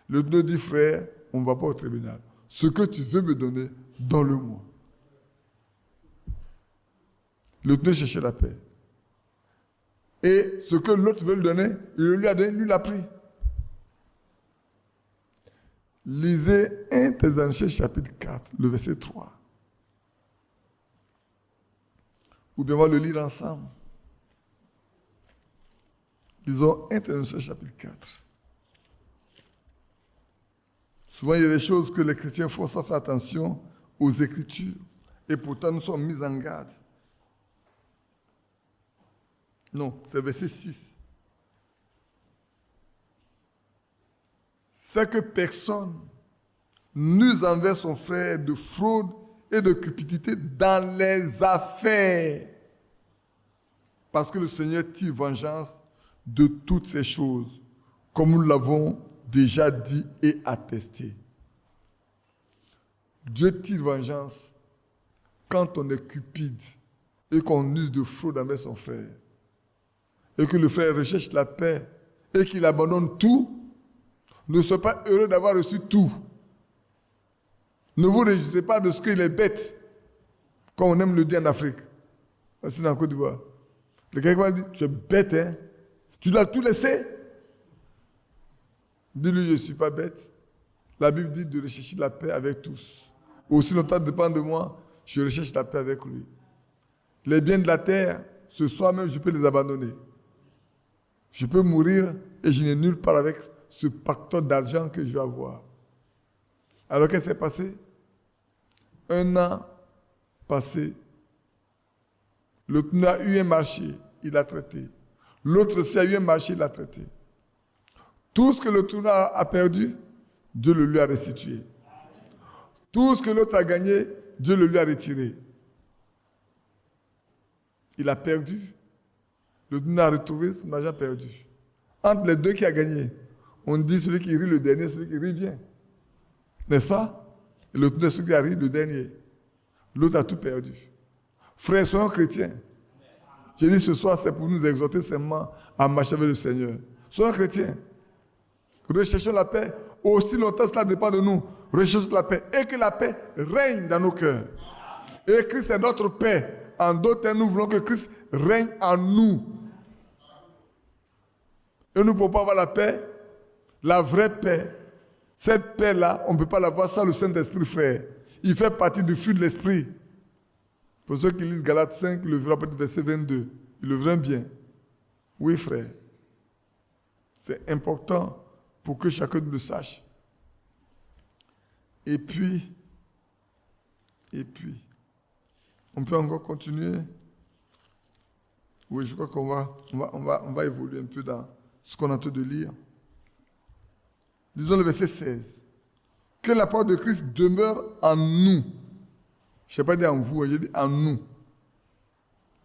Le deux dit, frère, on ne va pas au tribunal. Ce que tu veux me donner, donne-le-moi. Le deux cherchait la paix. Et ce que l'autre veut lui donner, il lui a donné, lui l'a pris. Lisez 1 Thessaloniciens chapitre 4, le verset 3. Ou bien on va le lire ensemble. Lisons 1 Thessaloniciens chapitre 4. Souvent, il y a des choses que les chrétiens font sans faire attention aux Écritures. Et pourtant, nous sommes mis en garde. Non, c'est verset 6. C'est que personne n'use envers son frère de fraude et de cupidité dans les affaires. Parce que le Seigneur tire vengeance de toutes ces choses, comme nous l'avons déjà dit et attesté. Dieu tire vengeance quand on est cupide et qu'on use de fraude envers son frère. Et que le frère recherche la paix et qu'il abandonne tout. Ne soyez pas heureux d'avoir reçu tout. Ne vous réjouissez pas de ce qu'il est bête, comme on aime le dire en Afrique. C'est dans la Côte d'Ivoire. Quelqu'un va dire, tu es bête, hein? Tu dois tout laisser. Dis-lui, je ne suis pas bête. La Bible dit de rechercher la paix avec tous. Aussi longtemps dépend de moi, je recherche la paix avec lui. Les biens de la terre, ce soir même, je peux les abandonner. Je peux mourir et je n'ai nulle part avec ce pactole d'argent que je vais avoir. Alors qu'est-ce qui s'est passé? 1 an passé, l'autre a eu un marché, il a traité. L'autre aussi a eu un marché, il a traité. Tout ce que l'autre a perdu, Dieu le lui a restitué. Tout ce que l'autre a gagné, Dieu le lui a retiré. Il a perdu. L'autre a retrouvé son argent perdu. Entre les deux qui a gagné, on dit celui qui rit le dernier, celui qui rit bien. N'est-ce pas? Et l'autre est celui qui a ri le dernier. L'autre a tout perdu. Frères, soyons chrétiens. J'ai dit ce soir, c'est pour nous exhorter seulement à marcher avec le Seigneur. Soyons chrétiens. Recherchons la paix. Aussi longtemps cela dépend de nous. Recherchons la paix. Et que la paix règne dans nos cœurs. Et Christ est notre paix. En d'autres termes, nous voulons que Christ règne en nous. Et nous ne pouvons pas avoir la paix, la vraie paix. Cette paix-là, on ne peut pas l'avoir sans le Saint-Esprit, frère. Il fait partie du fruit de l'Esprit. Pour ceux qui lisent Galates 5, le verset 22, ils le verront bien. Oui, frère. C'est important pour que chacun le sache. Et puis, on peut encore continuer. Oui, je crois qu'on va évoluer un peu dans ce qu'on est en train de lire. Lisons le verset 16. Que la parole de Christ demeure en nous. Je n'ai pas dit en vous, j'ai dit en nous.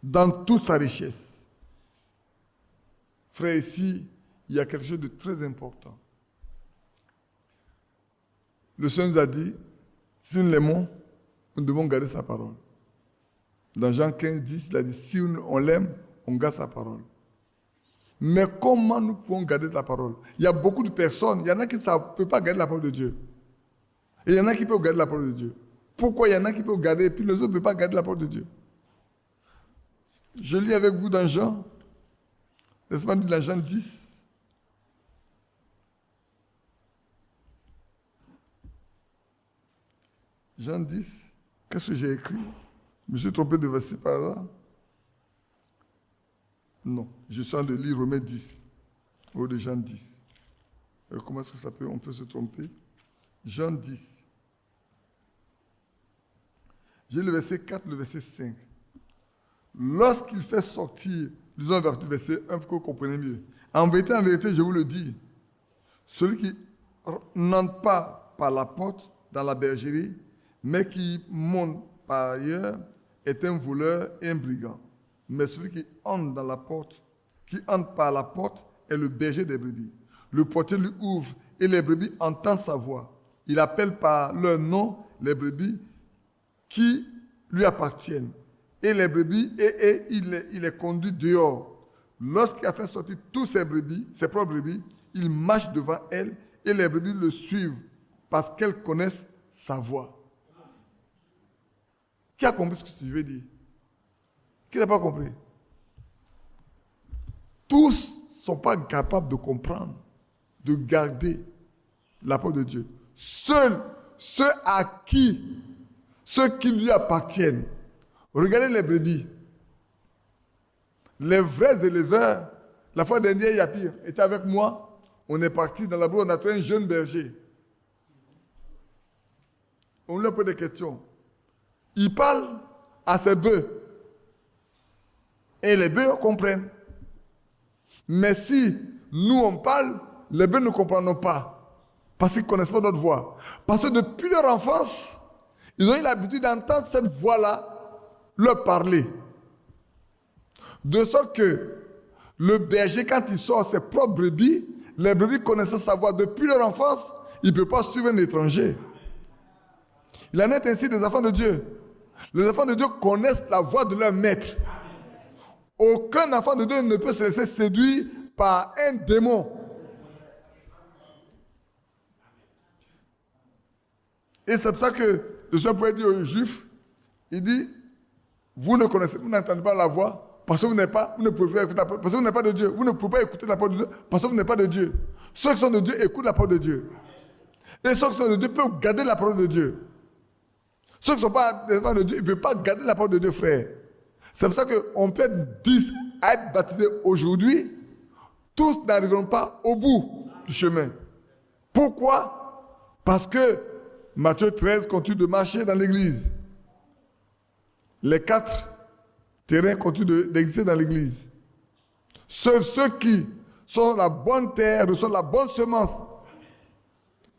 Dans toute sa richesse. Frère, ici, il y a quelque chose de très important. Le Seigneur nous a dit, si nous l'aimons, nous devons garder sa parole. Dans Jean 15, 10, il a dit, si on l'aime, on garde sa parole. Mais comment nous pouvons garder la parole? Il y a beaucoup de personnes, il y en a qui ne peuvent pas garder la parole de Dieu. Et il y en a qui peuvent garder la parole de Dieu. Pourquoi il y en a qui peuvent garder et puis les autres ne peuvent pas garder la parole de Dieu? Je lis avec vous dans Jean, laisse-moi dire dans Jean 10, Jean 10. Qu'est-ce que j'ai écrit? Je me suis trompé de verset par là. Non, je suis en train de lire Romains 10. Au de Jean 10. Comment est-ce que on peut se tromper? Jean 10. J'ai le verset 4, le verset 5. Lorsqu'il fait sortir, lisons le verset 1 pour que vous compreniez mieux. En vérité, je vous le dis, celui qui n'entre pas par la porte dans la bergerie, mais qui monte par ailleurs, est un voleur et un brigand. Mais celui qui entre dans la porte, qui entre par la porte, est le berger des brebis. Le portier lui ouvre et les brebis entendent sa voix. Il appelle par leur nom les brebis qui lui appartiennent. Et les brebis, il les conduit dehors. Lorsqu'il a fait sortir tous ses brebis, ses propres brebis, il marche devant elles et les brebis le suivent parce qu'elles connaissent sa voix. Qui a compris ce que je veux dire? Qui n'a pas compris? Tous ne sont pas capables de comprendre, de garder la parole de Dieu. Seuls ceux qui lui appartiennent. Regardez les brebis. Les vrais éleveurs, la fois dernière, Yapir était avec moi. On est parti dans la bourse, on a trouvé un jeune berger. On lui a posé des questions. Il parle à ses bœufs. Et les bœufs comprennent. Mais si nous on parle, les bœufs ne comprendront pas. Parce qu'ils ne connaissent pas notre voix. Parce que depuis leur enfance, ils ont eu l'habitude d'entendre cette voix-là leur parler. De sorte que le berger, quand il sort ses propres brebis, les brebis connaissant sa voix depuis leur enfance, il ne peut pas suivre un étranger. Il en est ainsi des enfants de Dieu. Les enfants de Dieu connaissent la voix de leur maître. Aucun enfant de Dieu ne peut se laisser séduire par un démon. Et c'est pour ça que le Seigneur pouvait dire aux Juifs, il dit, vous n'entendez pas la voix parce que vous n'êtes pas, vous ne pouvez pas écouter la parole, parce que vous n'êtes pas de Dieu. Vous ne pouvez pas écouter la parole de Dieu parce que vous n'êtes pas de Dieu. Ceux qui sont de Dieu écoutent la parole de Dieu. Et ceux qui sont de Dieu peuvent garder la parole de Dieu. Ceux qui ne sont pas des enfants de Dieu, ils ne peuvent pas garder la parole de Dieu, frère. C'est pour ça qu'on peut être 10 à être baptisés aujourd'hui. Tous n'arriveront pas au bout du chemin. Pourquoi? Parce que Matthieu 13 continue de marcher dans l'église. Les 4 terrains continuent d'exister dans l'église. Seuls ceux qui sont la bonne terre, reçoivent la bonne semence.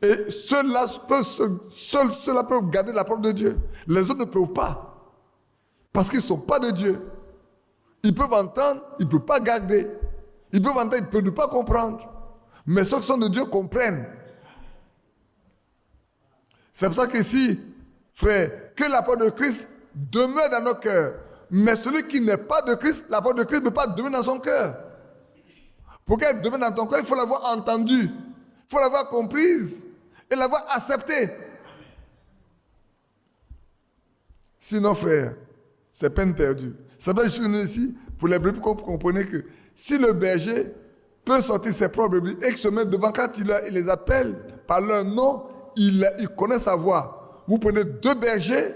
Et ceux-là peuvent garder la parole de Dieu. Les autres ne peuvent pas. Parce qu'ils ne sont pas de Dieu. Ils peuvent entendre, ils ne peuvent pas garder. Ils peuvent entendre, ils ne peuvent pas comprendre. Mais ceux qui sont de Dieu comprennent. C'est pour ça qu'ici, frère, que la parole de Christ demeure dans nos cœurs. Mais celui qui n'est pas de Christ, la parole de Christ ne peut pas demeurer dans son cœur. Pour qu'elle demeure dans ton cœur, il faut l'avoir entendue. Il faut l'avoir comprise et l'avoir acceptée. Sinon, frère, c'est peine perdue. C'est pour ça que je suis venu ici, pour les brebis, pour que vous compreniez que si le berger peut sortir ses propres brebis et qu'il se met devant, quand il les appelle par leur nom, il connaît sa voix. Vous prenez 2 bergers,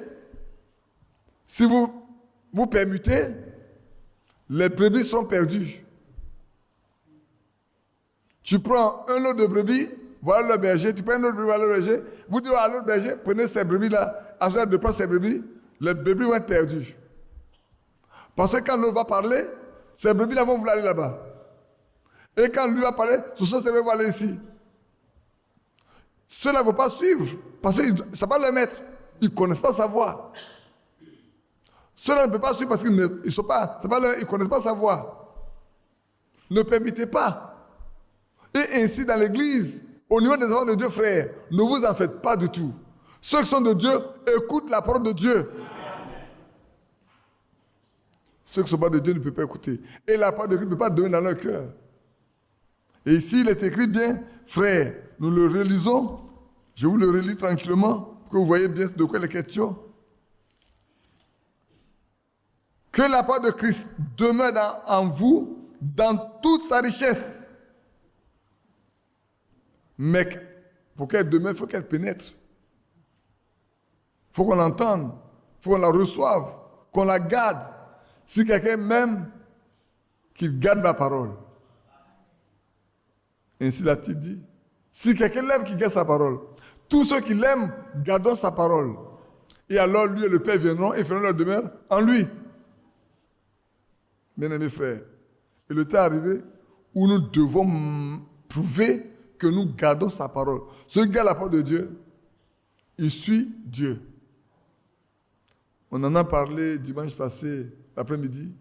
si vous permutez, les brebis sont perdues. Tu prends un lot de brebis, voilà le berger, tu prends un autre brebis, voilà le berger, vous dites à l'autre berger, prenez ces brebis-là, à ce de prendre ces brebis, les brebis vont être perdues. Parce que quand l'autre va parler, ces brebis-là vont vouloir aller là-bas. Et quand lui va parler, ce sont ces brebis vont aller ici. Ceux-là ne vont pas suivre, parce que ça ne va pas les mettre. Ils ne connaissent pas sa voix. Ceux-là ne peuvent pas suivre parce qu'ils ne connaissent pas sa voix. Ne permettez pas. Et ainsi, dans l'église, au niveau des enfants de Dieu, frères, ne vous en faites pas du tout. Ceux qui sont de Dieu, écoutent la parole de Dieu. Ceux qui ne sont pas de Dieu ne peuvent pas écouter. Et la parole de Dieu ne peut pas donner dans leur cœur. Et ici, il est écrit bien, frères, nous le relisons. Je vous le relis tranquillement pour que vous voyez bien de quoi il est question. Que la parole de Christ demeure en vous dans toute sa richesse. Mais pour qu'elle demeure, il faut qu'elle pénètre. Il faut qu'on l'entende, il faut qu'on la reçoive, qu'on la garde. Si quelqu'un m'aime, qu'il garde ma parole. Ainsi l'a-t-il dit. Si quelqu'un l'aime, qu'il garde sa parole. Tous ceux qui l'aiment, gardons sa parole. Et alors lui et le Père viendront et feront leur demeure en lui. Bien-aimés frères, et le temps est arrivé où nous devons prouver que nous gardons sa parole. Celui qui garde la parole de Dieu, il suit Dieu. On en a parlé dimanche passé, l'après-midi,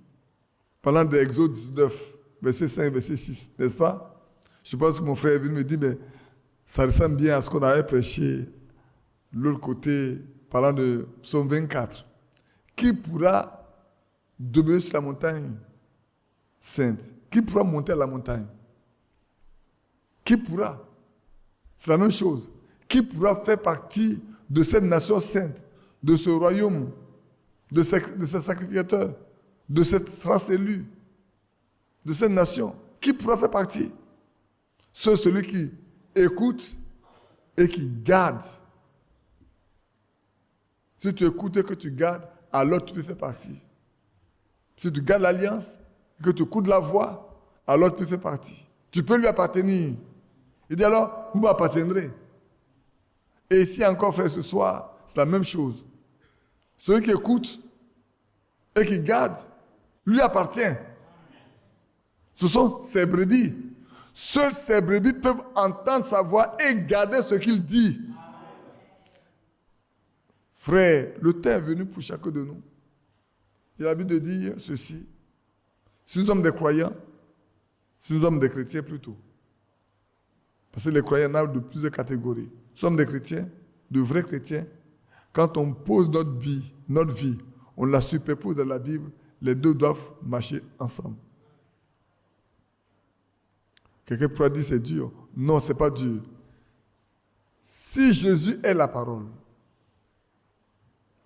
parlant d'Exode 19, verset 5, verset 6, n'est-ce pas? Je pense que mon frère est venu me dire, mais ça ressemble bien à ce qu'on avait prêché de l'autre côté, parlant de Psaume 24. Qui pourra demeurer sur la montagne sainte? Qui pourra monter à la montagne? Qui pourra? C'est la même chose. Qui pourra faire partie de cette nation sainte, de ce royaume, de ces sacrificateurs, de cette race élue, de cette nation? Qui pourra faire partie? C'est celui qui écoute et qui garde. Si tu écoutes et que tu gardes, alors tu peux faire partie. Si tu gardes l'alliance, que tu écoutes la voix, alors tu peux faire partie. Tu peux lui appartenir. Il dit alors, vous m'appartiendrez. Et ici encore, frère, ce soir, c'est la même chose. Celui qui écoute et qui garde, lui appartient. Ce sont ses brebis. Seuls ces brebis peuvent entendre sa voix et garder ce qu'il dit. Frère, le temps est venu pour chacun de nous. Il a l'habitude de dire ceci. Si nous sommes des croyants, si nous sommes des chrétiens plutôt, parce que les croyants en ont de plusieurs catégories. Nous sommes des chrétiens, de vrais chrétiens. Quand on pose notre vie, on la superpose dans la Bible, les deux doivent marcher ensemble. Quelqu'un pourra dire c'est dur. Non, ce n'est pas dur. Si Jésus est la parole,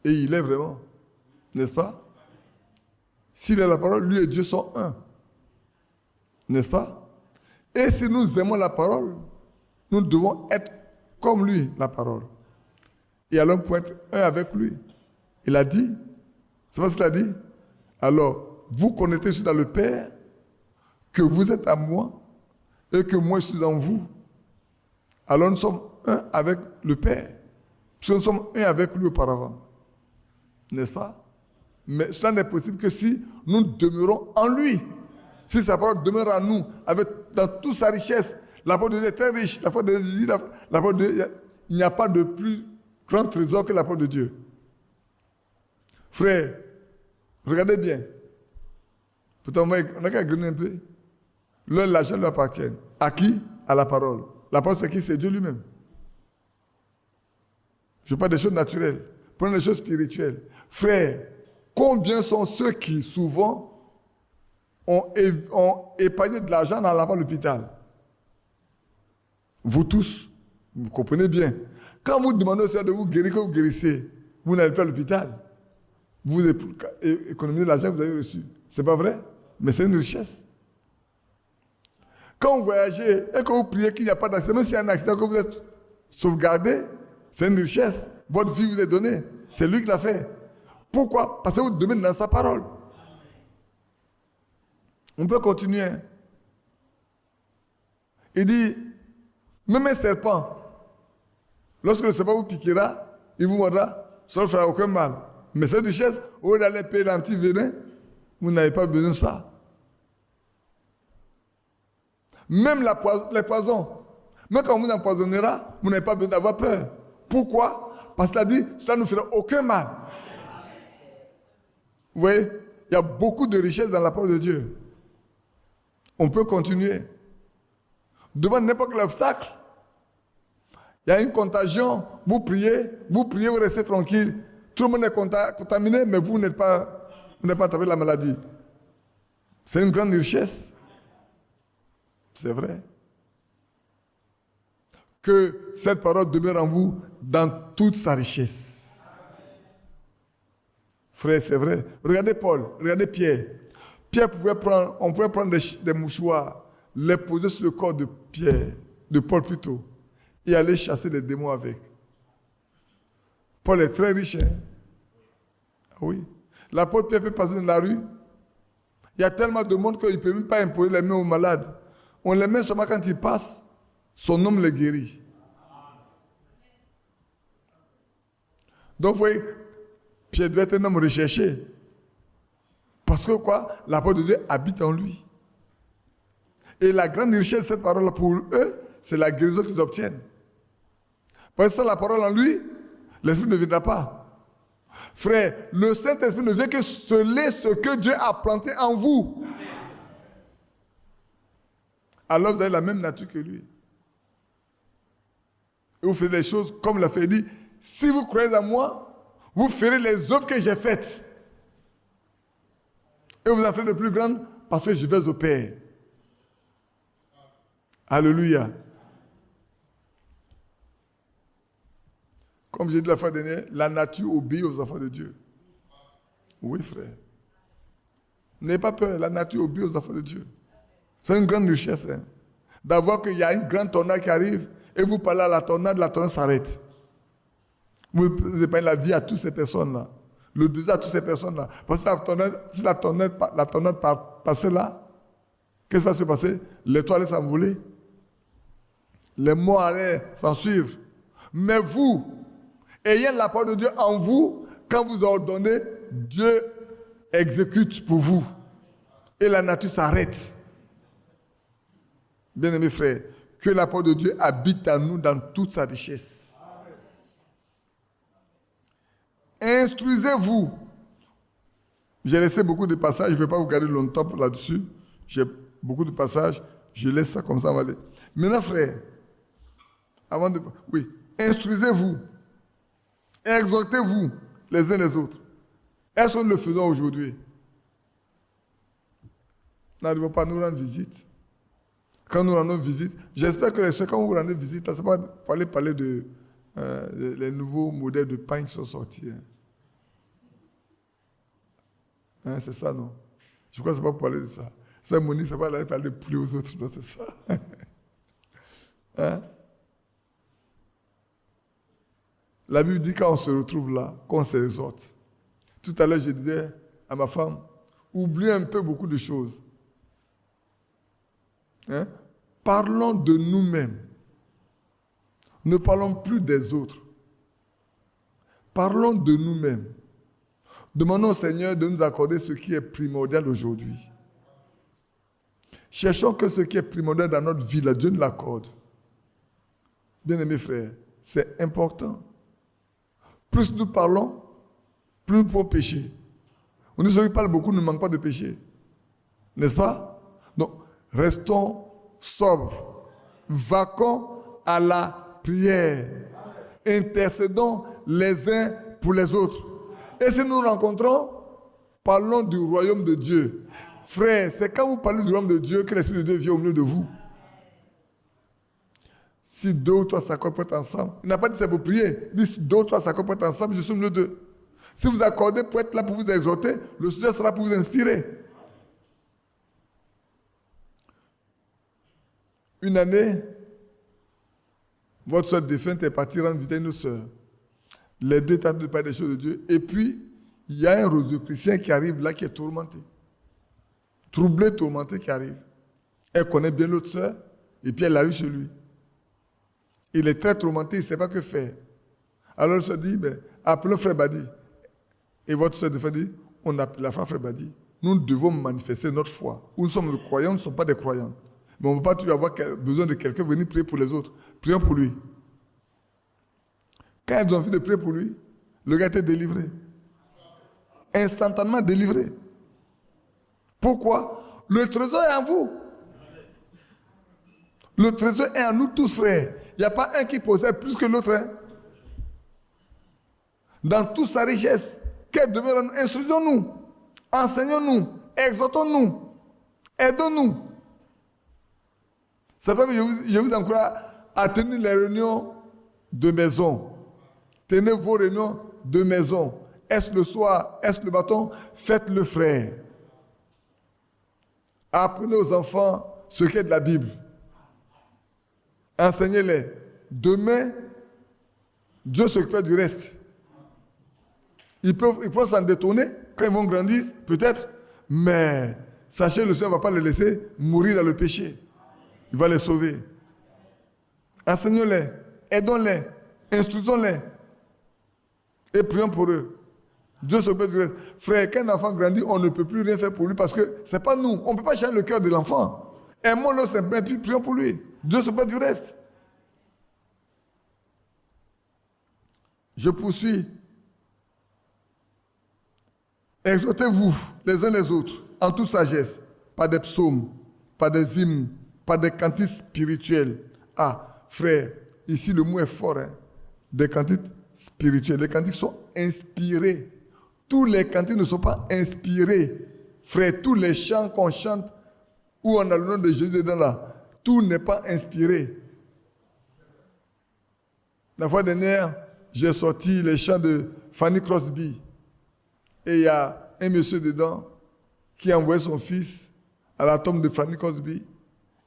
et il est vraiment, n'est-ce pas? S'il est la parole, lui et Dieu sont un. N'est-ce pas? Et si nous aimons la parole, nous devons être comme lui, la parole. Et alors, pour être un avec lui. Il a dit, c'est pas ce qu'il a dit? Alors, vous connaissez dans le Père, que vous êtes à moi, et que moi je suis en vous. Alors nous sommes un avec le Père. Parce que nous sommes un avec lui auparavant. N'est-ce pas? Mais cela n'est possible que si nous demeurons en lui. Si sa parole demeure en nous, avec dans toute sa richesse, la parole de Dieu est très riche. La parole de Dieu, la parole de Dieu, il n'y a pas de plus grand trésor que la parole de Dieu. Frère, regardez bien. Peut-être on a qu'à griner un peu. L'argent lui appartient. À qui? À la parole. La parole, c'est qui? C'est Dieu lui-même. Je parle des choses naturelles. Prenons les choses spirituelles. Frère, combien sont ceux qui, souvent, ont épargné de l'argent dans l'avant l'hôpital? Vous tous, vous comprenez bien. Quand vous demandez au Seigneur de vous guérir, que vous guérissez, vous n'allez pas à l'hôpital. Vous économisez l'argent que vous avez reçu. Ce n'est pas vrai? Mais c'est une richesse. Quand vous voyagez et que vous priez qu'il n'y a pas d'accident, même s'il y a un accident, que vous êtes sauvegardé, c'est une richesse. Votre vie vous est donnée. C'est lui qui l'a fait. Pourquoi? Parce que vous demeurez dans sa parole. On peut continuer. Il dit, même un serpent, lorsque le serpent vous piquera, il vous mordra, ça ne fera aucun mal. Mais cette richesse, au lieu d'aller payer l'antivenin, vous n'avez pas besoin de ça. Même les poisons. Même quand on vous empoisonnera, vous n'avez pas besoin d'avoir peur. Pourquoi? Parce qu'il a dit, cela ne fera aucun mal. Vous voyez, il y a beaucoup de richesses dans la parole de Dieu. On peut continuer. Devant n'importe quel obstacle, il y a une contagion, vous priez, vous restez tranquille. Tout le monde est contaminé, mais vous n'êtes pas attrapé la maladie. C'est une grande richesse. C'est vrai. Que cette parole demeure en vous dans toute sa richesse. Frère, c'est vrai. Regardez Paul, regardez Pierre. On pouvait prendre des mouchoirs, les poser sur le corps de Pierre, de Paul plutôt, et aller chasser les démons avec. Paul est très riche. Hein? Oui. L'apôtre Pierre peut passer dans la rue. Il y a tellement de monde qu'il ne peut même pas imposer les mains aux malades. On les met seulement quand il passe, son homme les guérit. Donc, vous voyez, Pierre devait être un homme recherché. Parce que quoi? La parole de Dieu habite en lui. Et la grande richesse de cette parole pour eux, c'est la guérison qu'ils obtiennent. Parce que sans la parole en lui, l'Esprit ne viendra pas. Frère, le Saint-Esprit ne vient que sceller ce que Dieu a planté en vous. Alors vous avez la même nature que lui. Et vous faites les choses comme l'a fait dit. Si vous croyez en moi, vous ferez les œuvres que j'ai faites. Et vous en ferez de plus grandes parce que je vais au Père. Alléluia. Comme j'ai dit la fois dernière, la nature obéit aux enfants de Dieu. Oui, frère. N'ayez pas peur, la nature obéit aux enfants de Dieu. C'est une grande richesse. Hein, d'avoir qu'il y a une grande tornade qui arrive et vous parlez à la tornade s'arrête. Vous épargnez la vie à toutes ces personnes-là. Le désir à toutes ces personnes-là. Parce que si la tornade passait là, qu'est-ce qui va se passer? Les toits allaient s'envoler. Les morts allaient s'en suivre. Mais vous, ayant la parole de Dieu en vous, quand vous ordonnez, Dieu exécute pour vous. Et la nature s'arrête. Bien-aimés frères, que la parole de Dieu habite en nous dans toute sa richesse. Instruisez-vous. J'ai laissé beaucoup de passages, je ne vais pas vous garder longtemps là-dessus. J'ai beaucoup de passages, je laisse ça comme ça, on va aller. Maintenant, frère, instruisez-vous, exhortez-vous les uns les autres. Est-ce que nous le faisons aujourd'hui? Nous n'arrivons pas à nous rendre visite. Quand nous rendons visite, j'espère que quand vous rendez visite, ce n'est pas pour aller parler de les nouveaux modèles de pain qui sont sortis. Hein, c'est ça, non? Je crois que ce n'est pas pour parler de ça. Ça, Monique, ça va aller parler de poulet aux autres, non, c'est ça. Hein? La Bible dit quand on se retrouve là, qu'on s'exhorte. Tout à l'heure, je disais à ma femme, oublie un peu beaucoup de choses. Hein? Parlons de nous-mêmes. Ne parlons plus des autres. Parlons de nous-mêmes. Demandons au Seigneur de nous accorder ce qui est primordial aujourd'hui. Cherchons que ce qui est primordial dans notre vie, là, Dieu nous l'accorde. Bien-aimés frères, c'est important. Plus nous parlons, plus nous pouvons pécher. On dit ceux qui parlent beaucoup ne manquent pas de péché. N'est-ce pas? Donc, restons sobres. Vaquons à la prière. Intercédons les uns pour les autres. Et si nous nous rencontrons, parlons du royaume de Dieu. Frère, c'est quand vous parlez du royaume de Dieu que l'Esprit de Dieu vient au milieu de vous. Si 2 ou 3 s'accordent pour être ensemble, il n'a pas dit c'est pour prier. Il dit si 2 ou 3 s'accordent pour être ensemble, je suis au milieu d'eux. Si vous accordez pour être là pour vous exhorter, le Seigneur sera pour vous inspirer. Une année, votre soeur défunte est partie rendre visite à une autre soeur. Les deux étaient de parler des choses de Dieu. Et puis, il y a un Rosicrucien qui arrive là, qui est tourmenté. Troublé, tourmenté qui arrive. Elle connaît bien l'autre soeur, et puis elle arrive chez lui. Il est très tourmenté, il ne sait pas que faire. Alors elle se dit, appelons frère Badi. Et votre soeur défunte dit, on appelle la frère Badi. Nous devons manifester notre foi. Nous sommes des croyants, nous ne sommes pas des croyants. Mais on ne peut pas toujours avoir besoin de quelqu'un venir prier pour les autres. Prions pour lui. Quand ils ont envie de prier pour lui, le gars était délivré. Instantanément délivré. Pourquoi? Le trésor est en vous. Le trésor est en nous tous, frères. Il n'y a pas un qui possède plus que l'autre. Hein? Dans toute sa richesse, qu'elle demeure en nous, instruisons-nous, enseignons-nous, exhortons-nous, aidons-nous. C'est pour ça que je vous encourage à tenir les réunions de maison. Tenez vos réunions de maison. Est-ce le soir, est-ce le matin? Faites-le, frère. Apprenez aux enfants ce qu'est de la Bible. Enseignez-les. Demain, Dieu s'occupera du reste. Ils peuvent s'en détourner quand ils vont grandir, peut-être, mais sachez, le Seigneur ne va pas les laisser mourir dans le péché. Il va les sauver. Enseignons-les, aidons-les, instruisons-les et prions pour eux. Dieu s'occupe du reste. Frère, quand un enfant grandit, on ne peut plus rien faire pour lui parce que ce n'est pas nous. On ne peut pas changer le cœur de l'enfant. Aimons-le simplement et puis prions pour lui. Dieu s'occupe du reste. Je poursuis. Exhortez-vous les uns les autres en toute sagesse, par des psaumes, par des hymnes, par des cantiques spirituels. Ah, frère, ici le mot est fort. Hein? Des cantiques spirituels. Les cantiques sont inspirés. Tous les cantiques ne sont pas inspirés. Frère, tous les chants qu'on chante, où on a le nom de Jésus dedans là, tout n'est pas inspiré. La fois dernière, j'ai sorti les chants de Fanny Crosby. Et il y a un monsieur dedans qui a envoyé son fils à la tombe de Fanny Crosby.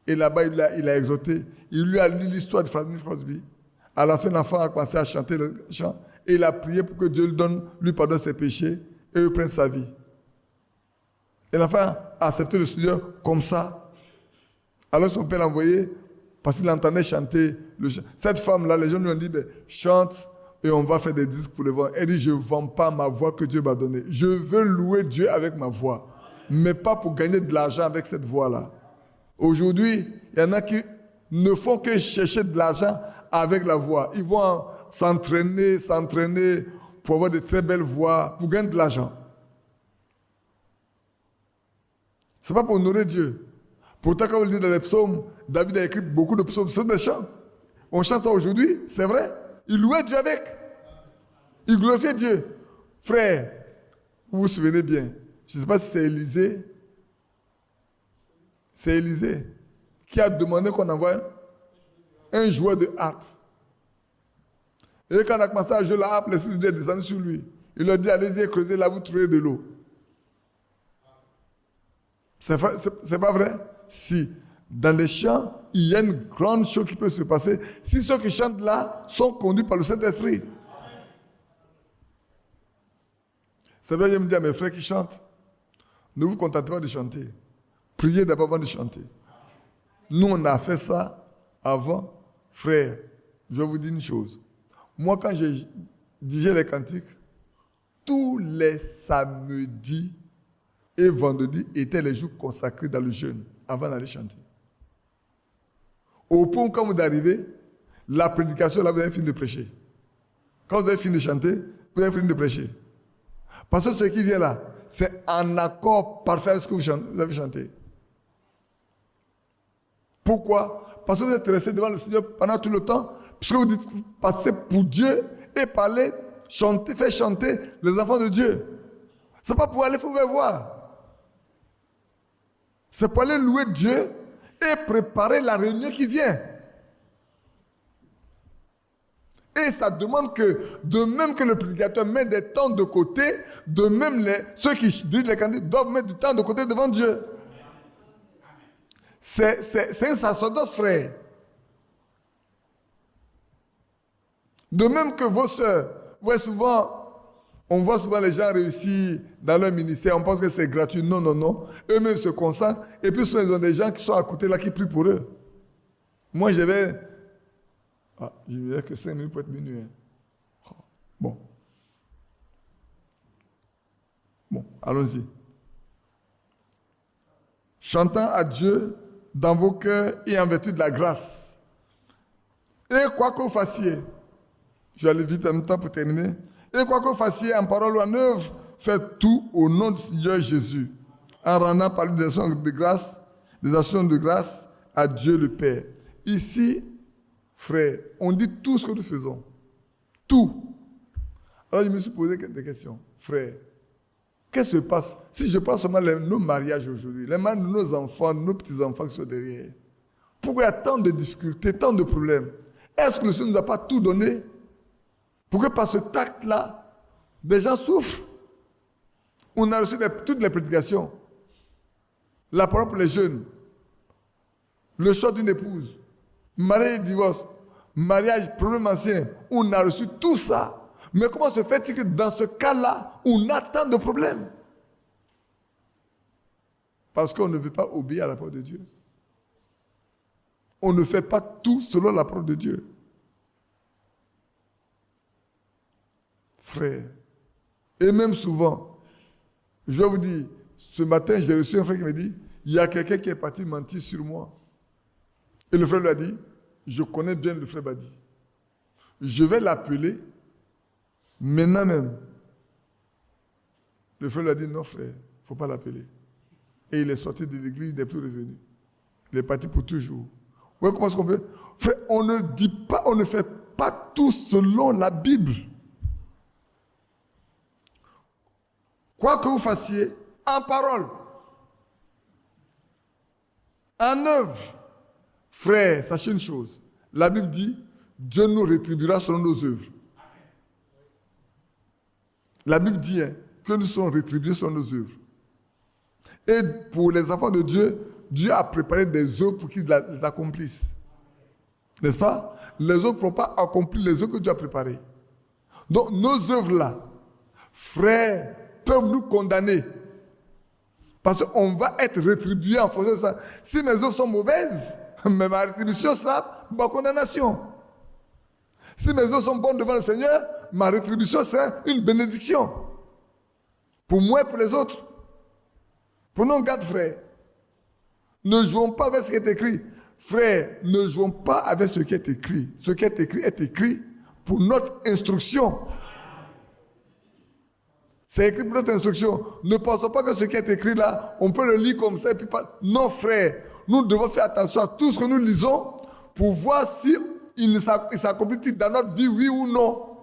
Et là-bas, il a exhorté. Il lui a lu l'histoire de Fanny Crosby. À la fin, l'enfant a commencé à chanter le chant. Et il a prié pour que Dieu lui pardonne ses péchés et lui prenne sa vie. Et l'enfant a accepté le Seigneur comme ça. Alors son père l'a envoyé parce qu'il entendait chanter le chant. Cette femme-là, les gens lui ont dit, chante et on va faire des disques pour le vendre. Elle dit, je ne vends pas ma voix que Dieu m'a donnée. Je veux louer Dieu avec ma voix, mais pas pour gagner de l'argent avec cette voix-là. Aujourd'hui, il y en a qui ne font que chercher de l'argent avec la voix. Ils vont s'entraîner pour avoir de très belles voix, pour gagner de l'argent. Ce n'est pas pour honorer Dieu. Pourtant, quand vous lisez dans les psaumes, David a écrit beaucoup de psaumes, ce sont des chants. On chante ça aujourd'hui, c'est vrai. Il louait Dieu avec. Il glorifiait Dieu. Frère, vous vous souvenez bien, je ne sais pas si c'est Élisée. C'est Élisée qui a demandé qu'on envoie un joueur de harpe. Et quand on a commencé à jouer la harpe, l'Esprit de Dieu est descendu sur lui. Il leur dit, allez-y, creusez là, vous trouverez de l'eau. C'est pas vrai? Si, dans les chants, il y a une grande chose qui peut se passer. Si ceux qui chantent là sont conduits par le Saint-Esprit. C'est vrai, je me dis à mes frères qui chantent, ne vous contentez pas de chanter. Priez d'abord avant de chanter. Nous, on a fait ça avant. Frère, je vais vous dire une chose. Moi, quand je disais les cantiques, tous les samedis et vendredis étaient les jours consacrés dans le jeûne avant d'aller chanter. Au point où, quand vous arrivez, la prédication, là, vous avez fini de prêcher. Quand vous avez fini de chanter, vous avez fini de prêcher. Parce que ce qui vient là, c'est en accord parfait avec ce que vous avez chanté. Pourquoi? Parce que vous êtes resté devant le Seigneur pendant tout le temps, puisque vous dites passer pour Dieu et parler, chanter, faire chanter les enfants de Dieu. Ce n'est pas pour aller faire voir. C'est pour aller louer Dieu et préparer la réunion qui vient. Et ça demande que, de même que le prédicateur met des temps de côté, de même ceux qui dirigent les candidats doivent mettre du temps de côté devant Dieu. C'est un sacerdoce, frère. De même que vos sœurs, on voit souvent les gens réussir dans leur ministère, on pense que c'est gratuit. Non, non, non. Eux-mêmes se consacrent. Et puis, ils ont des gens qui sont à côté là, qui prient pour eux. Moi, j'avais... je dirais que 5 minutes pour être minuit. Hein. Bon, allons-y. Chantant à Dieu dans vos cœurs et en vertu de la grâce. Et quoi que vous fassiez, je vais aller vite en même temps pour terminer. Et quoi que vous fassiez en parole ou en œuvre, faites tout au nom du Seigneur Jésus, en rendant par lui des actions de grâce à Dieu le Père. Ici, frère, on dit tout ce que nous faisons. Tout. Alors je me suis posé des questions. Frère, qu'est-ce qui se passe si je prends seulement nos mariages aujourd'hui, les mariages de nos enfants, de nos petits-enfants qui sont derrière? Pourquoi il y a tant de difficultés, tant de problèmes? Est-ce que le Seigneur ne nous a pas tout donné? Pourquoi par ce tact-là, des gens souffrent? On a reçu toutes les prédications. La parole pour les jeunes. Le choix d'une épouse. Mariage et divorce. Mariage, problème ancien. On a reçu tout ça. Mais comment se fait-il que dans ce cas-là, on a tant de problèmes? Parce qu'on ne veut pas obéir à la parole de Dieu. On ne fait pas tout selon la parole de Dieu. Frère, et même souvent, je vais vous dire, ce matin, j'ai reçu un frère qui me dit, il y a quelqu'un qui est parti mentir sur moi. Et le frère lui a dit, je connais bien le frère Badi. Je vais l'appeler maintenant même. Le frère lui a dit, non frère, il ne faut pas l'appeler. Et il est sorti de l'église, il n'est plus revenu. Il est parti pour toujours. Vous voyez comment est-ce qu'on peut? Frère, on ne dit pas, on ne fait pas tout selon la Bible. Quoi que vous fassiez, en parole, en œuvre, frère, sachez une chose. La Bible dit, Dieu nous rétribuera selon nos œuvres. La Bible dit que nous sommes rétribués selon nos œuvres. Et pour les enfants de Dieu, Dieu a préparé des œuvres pour qu'ils les accomplissent. N'est-ce pas? Les autres ne pourront pas accomplir les œuvres que Dieu a préparées. Donc nos œuvres-là, frères, peuvent nous condamner. Parce qu'on va être rétribué en fonction de ça. Si mes œuvres sont mauvaises, mais ma rétribution sera ma condamnation. Si mes œuvres sont bonnes devant le Seigneur, ma rétribution sera une bénédiction. Pour moi et pour les autres. Prenons garde, frère. Ne jouons pas avec ce qui est écrit. Frère, ne jouons pas avec ce qui est écrit. Ce qui est écrit pour notre instruction. C'est écrit pour notre instruction. Ne pensons pas que ce qui est écrit là, on peut le lire comme ça et puis pas. Non, frère, nous devons faire attention à tout ce que nous lisons pour voir si il s'accomplit dans notre vie, oui ou non.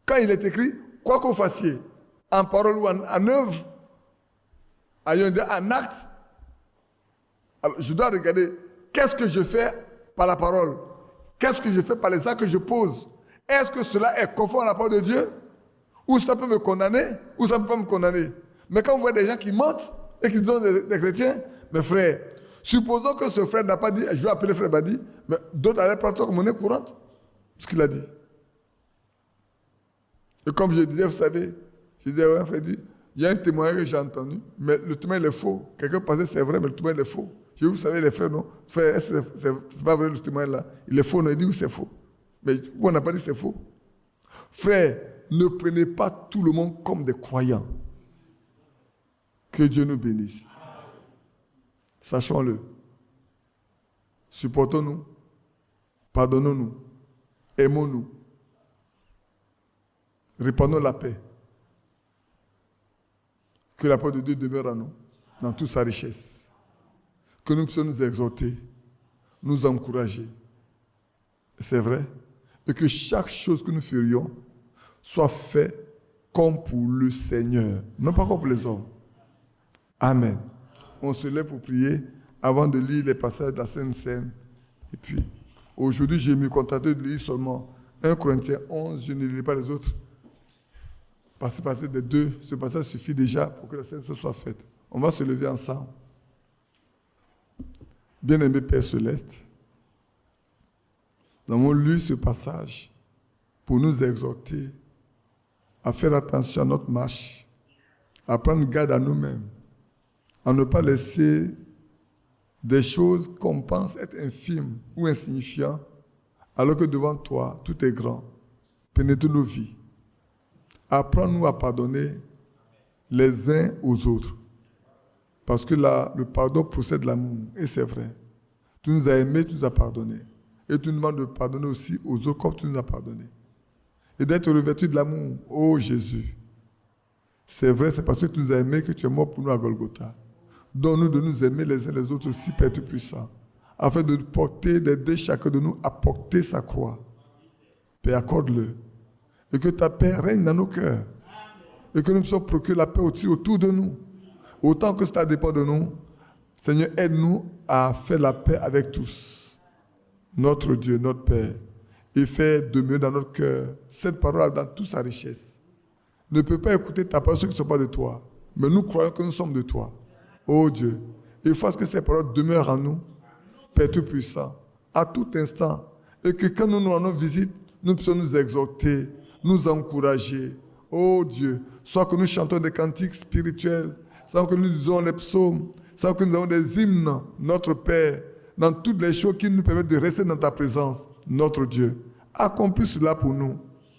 Quand il est écrit, quoi que vous fassiez, en parole ou en œuvre, en acte, alors je dois regarder qu'est-ce que je fais par la parole, qu'est-ce que je fais par les actes que je pose. Est-ce que cela est conforme à la parole de Dieu? Ou ça peut me condamner, ou ça ne peut pas me condamner. Mais quand on voit des gens qui mentent et qui disent des chrétiens, mes frères, supposons que ce frère n'a pas dit, je vais appeler frère Badi, mais d'autres allaient prendre ça comme monnaie courante, ce qu'il a dit. Et comme je disais, vous savez, je disais, ouais, frère dit, il y a un témoignage que j'ai entendu, mais le témoignage est faux. Quelqu'un pensait que c'est vrai, mais le témoignage est faux. Je dis, vous savez, les frères, non, frère, c'est pas vrai le témoignage là. Il est faux, non, il dit, oui, c'est faux. Mais on n'a pas dit que c'est faux. Frère, ne prenez pas tout le monde comme des croyants. Que Dieu nous bénisse. Sachons-le. Supportons-nous. Pardonnons-nous. Aimons-nous. Répandons la paix. Que la parole de Dieu demeure en nous, dans toute sa richesse. Que nous puissions nous exhorter, nous encourager. C'est vrai. Et que chaque chose que nous ferions soit faite comme pour le Seigneur, non pas comme pour les hommes. Amen. On se lève pour prier avant de lire les passages de la Sainte Seine. Et puis, aujourd'hui, j'ai me contenté de lire seulement 1 Corinthiens 11, je ne lirai pas les autres. Parce que des deux, ce passage suffit déjà pour que la Sainte Seine soit faite. On va se lever ensemble. Bien-aimé Père Céleste, nous avons lu ce passage pour nous exhorter à faire attention à notre marche, à prendre garde à nous-mêmes, à ne pas laisser des choses qu'on pense être infimes ou insignifiantes, alors que devant toi, tout est grand. Pénètre nos vies. Apprends-nous à pardonner les uns aux autres. Parce que le pardon procède de l'amour, et c'est vrai. Tu nous as aimés, tu nous as pardonnés. Et tu nous demandes de pardonner aussi aux autres comme tu nous as pardonné. Et d'être revêtu de l'amour. Oh Jésus. C'est vrai, c'est parce que tu nous as aimés que tu es mort pour nous à Golgotha. Donne-nous de nous aimer les uns les autres aussi, Père Tout-Puissant. Afin de porter, d'aider chacun de nous à porter sa croix. Père, accorde-le. Et que ta paix règne dans nos cœurs. Et que nous puissions procurer la paix aussi autour de nous. Autant que cela dépend de nous, Seigneur, aide-nous à faire la paix avec tous. Notre Dieu, notre Père, et fais demeurer dans notre cœur cette parole dans toute sa richesse. Ne peut pas écouter ta parole ceux qui ne sont pas de toi, mais nous croyons que nous sommes de toi. Oh Dieu, il faut que ces paroles demeurent en nous, Père Tout-Puissant, à tout instant, Et que quand nous nous rendons visite, nous puissions nous exhorter, nous encourager. Oh Dieu, soit que nous chantons des cantiques spirituels, soit que nous disons les psaumes, soit que nous avons des hymnes, notre Père, dans toutes les choses qui nous permettent de rester dans ta présence, notre Dieu. Accomplis cela pour nous.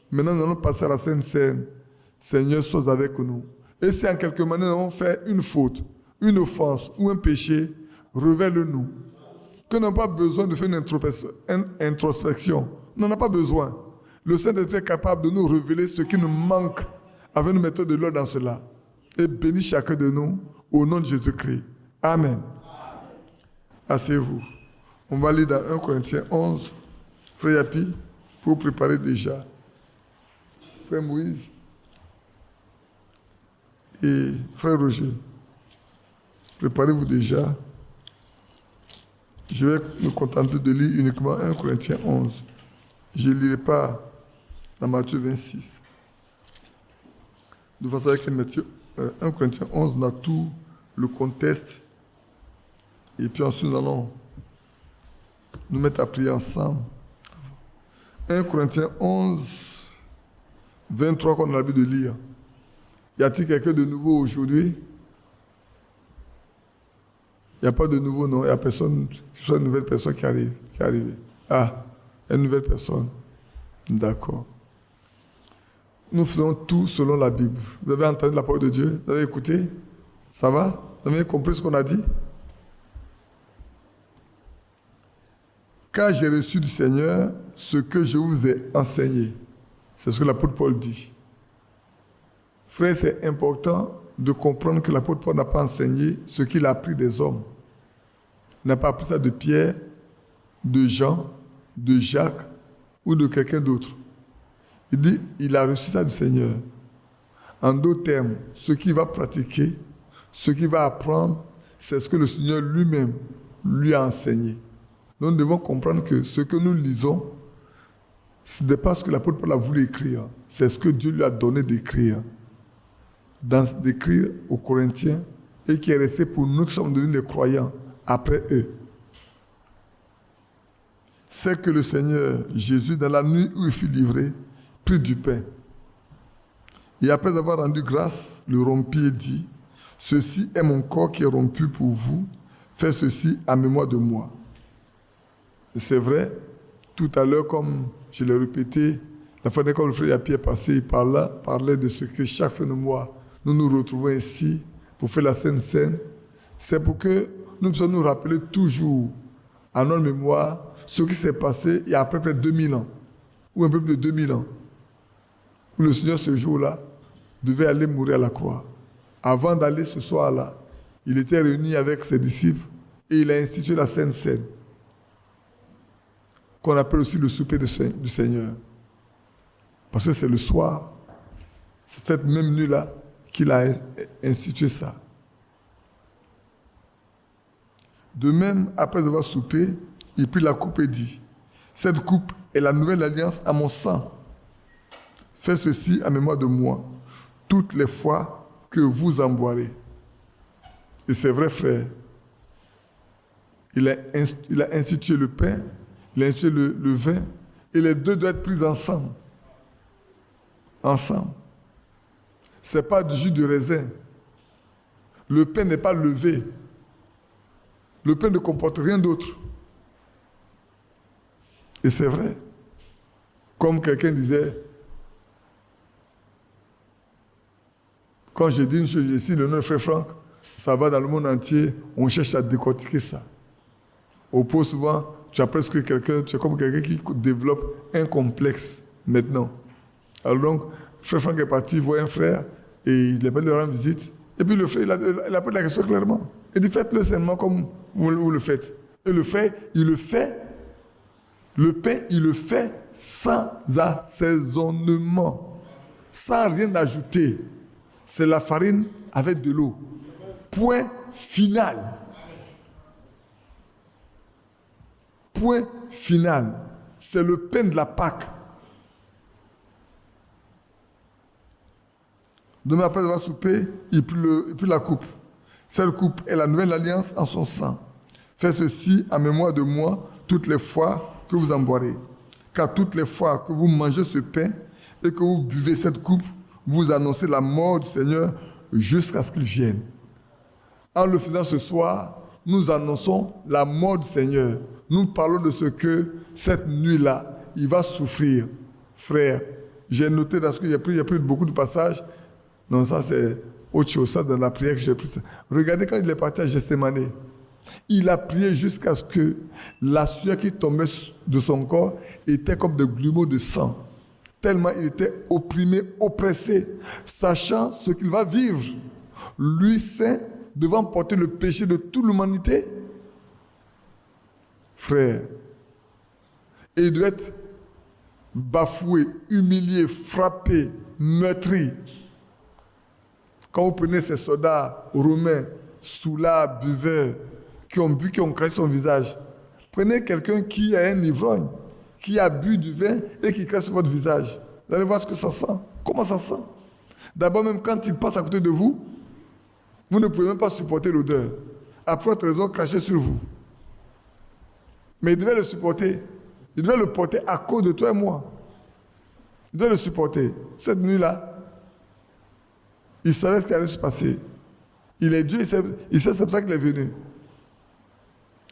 Maintenant, nous allons passer à la Sainte Seine. Seigneur, sois avec nous. Et si en quelque manière nous avons fait une faute, une offense ou un péché, révèle-nous. Que nous n'avons pas besoin de faire une introspection. Nous n'en avons pas besoin. Le Saint-Esprit est capable de nous révéler ce qui nous manque afin de nous mettre de l'ordre dans cela. Et bénis chacun de nous au nom de Jésus-Christ. Amen. Asseyez-vous. On va lire dans 1 Corinthiens 11. Frère Yapi, pour préparer déjà. Frère Moïse et Frère Roger, préparez-vous déjà. Je vais me contenter de lire uniquement 1 Corinthiens 11. Je ne lirai pas dans Matthieu 26. De façon avec 1 Corinthiens 11, on a tout le contexte. Et puis ensuite, nous allons nous mettre à prier ensemble. 1 Corinthiens 11, 23 qu'on a l'habitude de lire. Y a-t-il quelqu'un de nouveau aujourd'hui? Il n'y a pas de nouveau, non. Il n'y a personne, soit une nouvelle personne qui arrive. Ah, une nouvelle personne. D'accord. Nous faisons tout selon la Bible. Vous avez entendu la parole de Dieu? Vous avez écouté? Ça va? Vous avez compris ce qu'on a dit? Car j'ai reçu du Seigneur ce que je vous ai enseigné. C'est ce que l'apôtre Paul dit. Frère, c'est important de comprendre que l'apôtre Paul n'a pas enseigné ce qu'il a appris des hommes. Il n'a pas appris ça de Pierre, de Jean, de Jacques ou de quelqu'un d'autre. Il dit, il a reçu ça du Seigneur. En d'autres termes, ce qu'il va pratiquer, ce qu'il va apprendre, c'est ce que le Seigneur lui-même lui a enseigné. Nous devons comprendre que ce que nous lisons, ce n'est pas ce que l'apôtre Paul a voulu écrire, c'est ce que Dieu lui a donné d'écrire. D'écrire aux Corinthiens et qui est resté pour nous qui sommes devenus des croyants après eux. C'est que le Seigneur Jésus, dans la nuit où il fut livré, prit du pain. Et après avoir rendu grâce, le rompit et dit, « Ceci est mon corps qui est rompu pour vous, faites ceci à mémoire de moi. » Et c'est vrai, tout à l'heure, comme je l'ai répété, la fois quand le frère Yapi est passé, il parlait de ce que chaque fin de mois, nous nous retrouvons ici pour faire la Sainte Seine. C'est pour que nous puissions nous rappeler toujours à notre mémoire ce qui s'est passé il y a à peu près 2000 ans, ou un peu plus de 2000 ans, où le Seigneur ce jour-là devait aller mourir à la croix. Avant d'aller ce soir-là, il était réuni avec ses disciples et il a institué la Sainte Seine, qu'on appelle aussi le souper du Seigneur. Parce que c'est le soir, c'est cette même nuit-là qu'il a institué ça. De même, après avoir soupé, il prit la coupe et dit, « Cette coupe est la nouvelle alliance à mon sang. Faites ceci à mémoire de moi, toutes les fois que vous en boirez. » Et c'est vrai, frère. Il a institué le pain, il a institué le vin, et les deux doivent être pris ensemble. Ensemble. Ce n'est pas du jus de raisin. Le pain n'est pas levé. Le pain ne comporte rien d'autre. Et c'est vrai. Comme quelqu'un disait, quand j'ai dit une chose ici, le nom de frère Franck, ça va dans le monde entier, on cherche à décortiquer ça. Au pot, souvent, tu as presque quelqu'un, tu es comme quelqu'un qui développe un complexe maintenant. Alors donc, frère Franck est parti voir un frère et il est venu lui rendre visite. Et puis le frère, il a posé la question clairement. Il dit, faites-le seulement comme vous le faites. Et le frère, il le fait. Le pain, il le fait sans assaisonnement, sans rien ajouter. C'est la farine avec de l'eau. Point final. Point final. C'est le pain de la Pâque. Demain, après avoir soupé, il prit la coupe. Cette coupe est la nouvelle alliance en son sang. Faites ceci en mémoire de moi toutes les fois que vous en boirez. car toutes les fois que vous mangez ce pain et que vous buvez cette coupe, vous annoncez la mort du Seigneur jusqu'à ce qu'il vienne. En le faisant ce soir, nous annonçons la mort du Seigneur. Nous parlons de ce que cette nuit-là, il va souffrir. Frère, j'ai noté dans ce qu'il y a pris beaucoup de passages. Non, ça c'est autre chose, ça dans la prière que j'ai pris. Regardez quand il est parti à Gethsémani. Il a prié jusqu'à ce que la sueur qui tombait de son corps était comme des grumeaux de sang. Tellement il était opprimé, oppressé, sachant ce qu'il va vivre. Lui, saint, devant porter le péché de toute l'humanité. Frère, et il doit être bafoué, humilié, frappé, meurtri. Quand vous prenez ces soldats romains, soûlards, buveurs, qui ont bu, qui ont craché son visage, prenez quelqu'un qui a un ivrogne, qui a bu du vin et qui crache sur votre visage. Vous allez voir ce que ça sent. Comment ça sent? D'abord, même quand il passe à côté de vous, vous ne pouvez même pas supporter l'odeur. Après votre raison, cracher sur vous. Mais il devait le supporter. Il devait le porter à cause de toi et moi. Il devait le supporter. Cette nuit-là, il savait ce qui allait se passer. Il est Dieu, il sait c'est pour ça qu'il est venu.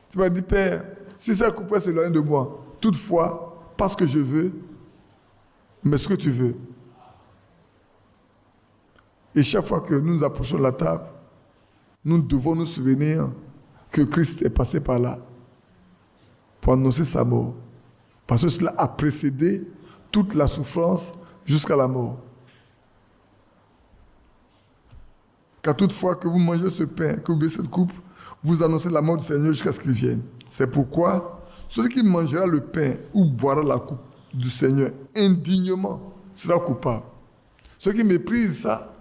Tu m'as dit, Père, si ça coupait s'éloigner de moi, toutefois, pas ce que je veux, mais ce que tu veux. Et chaque fois que nous nous approchons de la table, nous devons nous souvenir que Christ est passé par là pour annoncer sa mort. Parce que cela a précédé toute la souffrance jusqu'à la mort. Car toutefois que vous mangez ce pain, que vous buvez cette coupe, vous annoncez la mort du Seigneur jusqu'à ce qu'il vienne. C'est pourquoi celui qui mangera le pain ou boira la coupe du Seigneur indignement sera coupable. Ceux qui méprisent ça,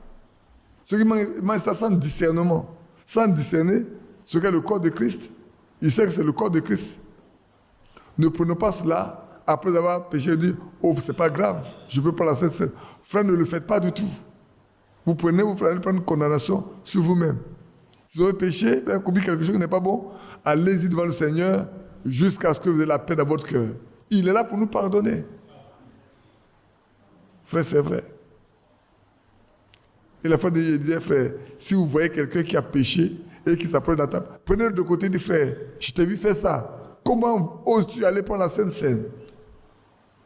ceux qui mangent ça sans discernement, sans discerner ce qu'est le corps de Christ, ils savent que c'est le corps de Christ. Ne prenons pas cela après avoir péché et dire « Oh, c'est pas grave, je peux prendre la Sainte Seine. » Frère, ne le faites pas du tout. Vous allez prendre une condamnation sur vous-même. Si vous avez péché, vous avez commis quelque chose qui n'est pas bon, allez-y devant le Seigneur jusqu'à ce que vous ayez la paix dans votre cœur. Il est là pour nous pardonner. Frère, c'est vrai. Et la fois, il disait, frère, si vous voyez quelqu'un qui a péché et qui s'approche de la table, prenez-le de côté et dites, frère, je t'ai vu faire ça. Comment oses-tu aller prendre la Sainte Seine?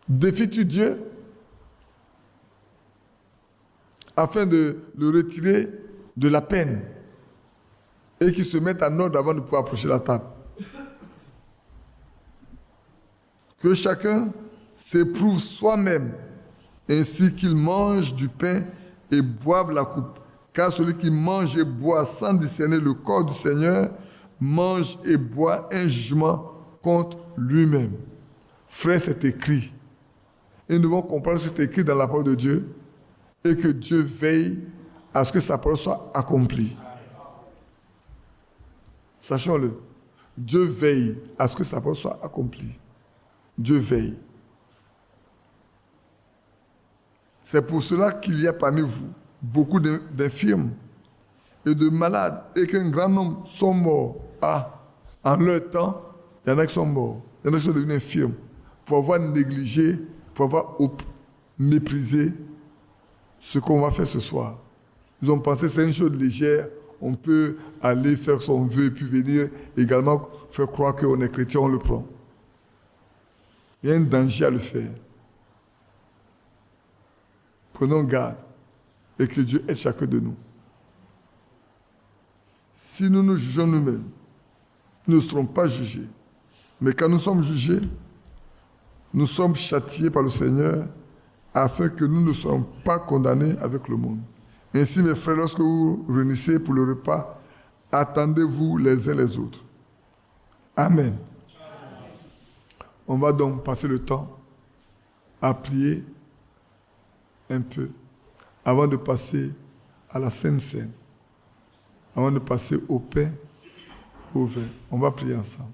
Défies-tu Dieu afin de le retirer de la peine et qu'il se mette en ordre avant de pouvoir approcher la table? Que chacun s'éprouve soi-même ainsi qu'il mange du pain et boive la coupe. Car celui qui mange et boit sans discerner le corps du Seigneur mange et boit un jugement contre lui-même. Frère, c'est écrit. Et nous devons comprendre que c'est écrit dans la parole de Dieu et que Dieu veille à ce que sa parole soit accomplie. Sachons-le. Dieu veille à ce que sa parole soit accomplie. Dieu veille. C'est pour cela qu'il y a parmi vous beaucoup d'infirmes et de malades et qu'un grand nombre sont morts. En leur temps, il y en a qui sont morts. Il y en a qui sont devenus infirmes pour avoir négligé, pour avoir méprisé ce qu'on va faire ce soir. Ils ont pensé que c'est une chose légère. On peut aller faire son vœu et puis venir également faire croire qu'on est chrétien, on le prend. Il y a un danger à le faire. Prenons garde et que Dieu aide chacun de nous. Si nous nous jugeons nous-mêmes, nous ne serons pas jugés. Mais quand nous sommes jugés, nous sommes châtiés par le Seigneur afin que nous ne soyons pas condamnés avec le monde. Ainsi, mes frères, lorsque vous réunissez pour le repas, attendez-vous les uns les autres. Amen. On va donc passer le temps à prier un peu avant de passer à la Sainte Seine, avant de passer au pain, au vin. On va prier ensemble.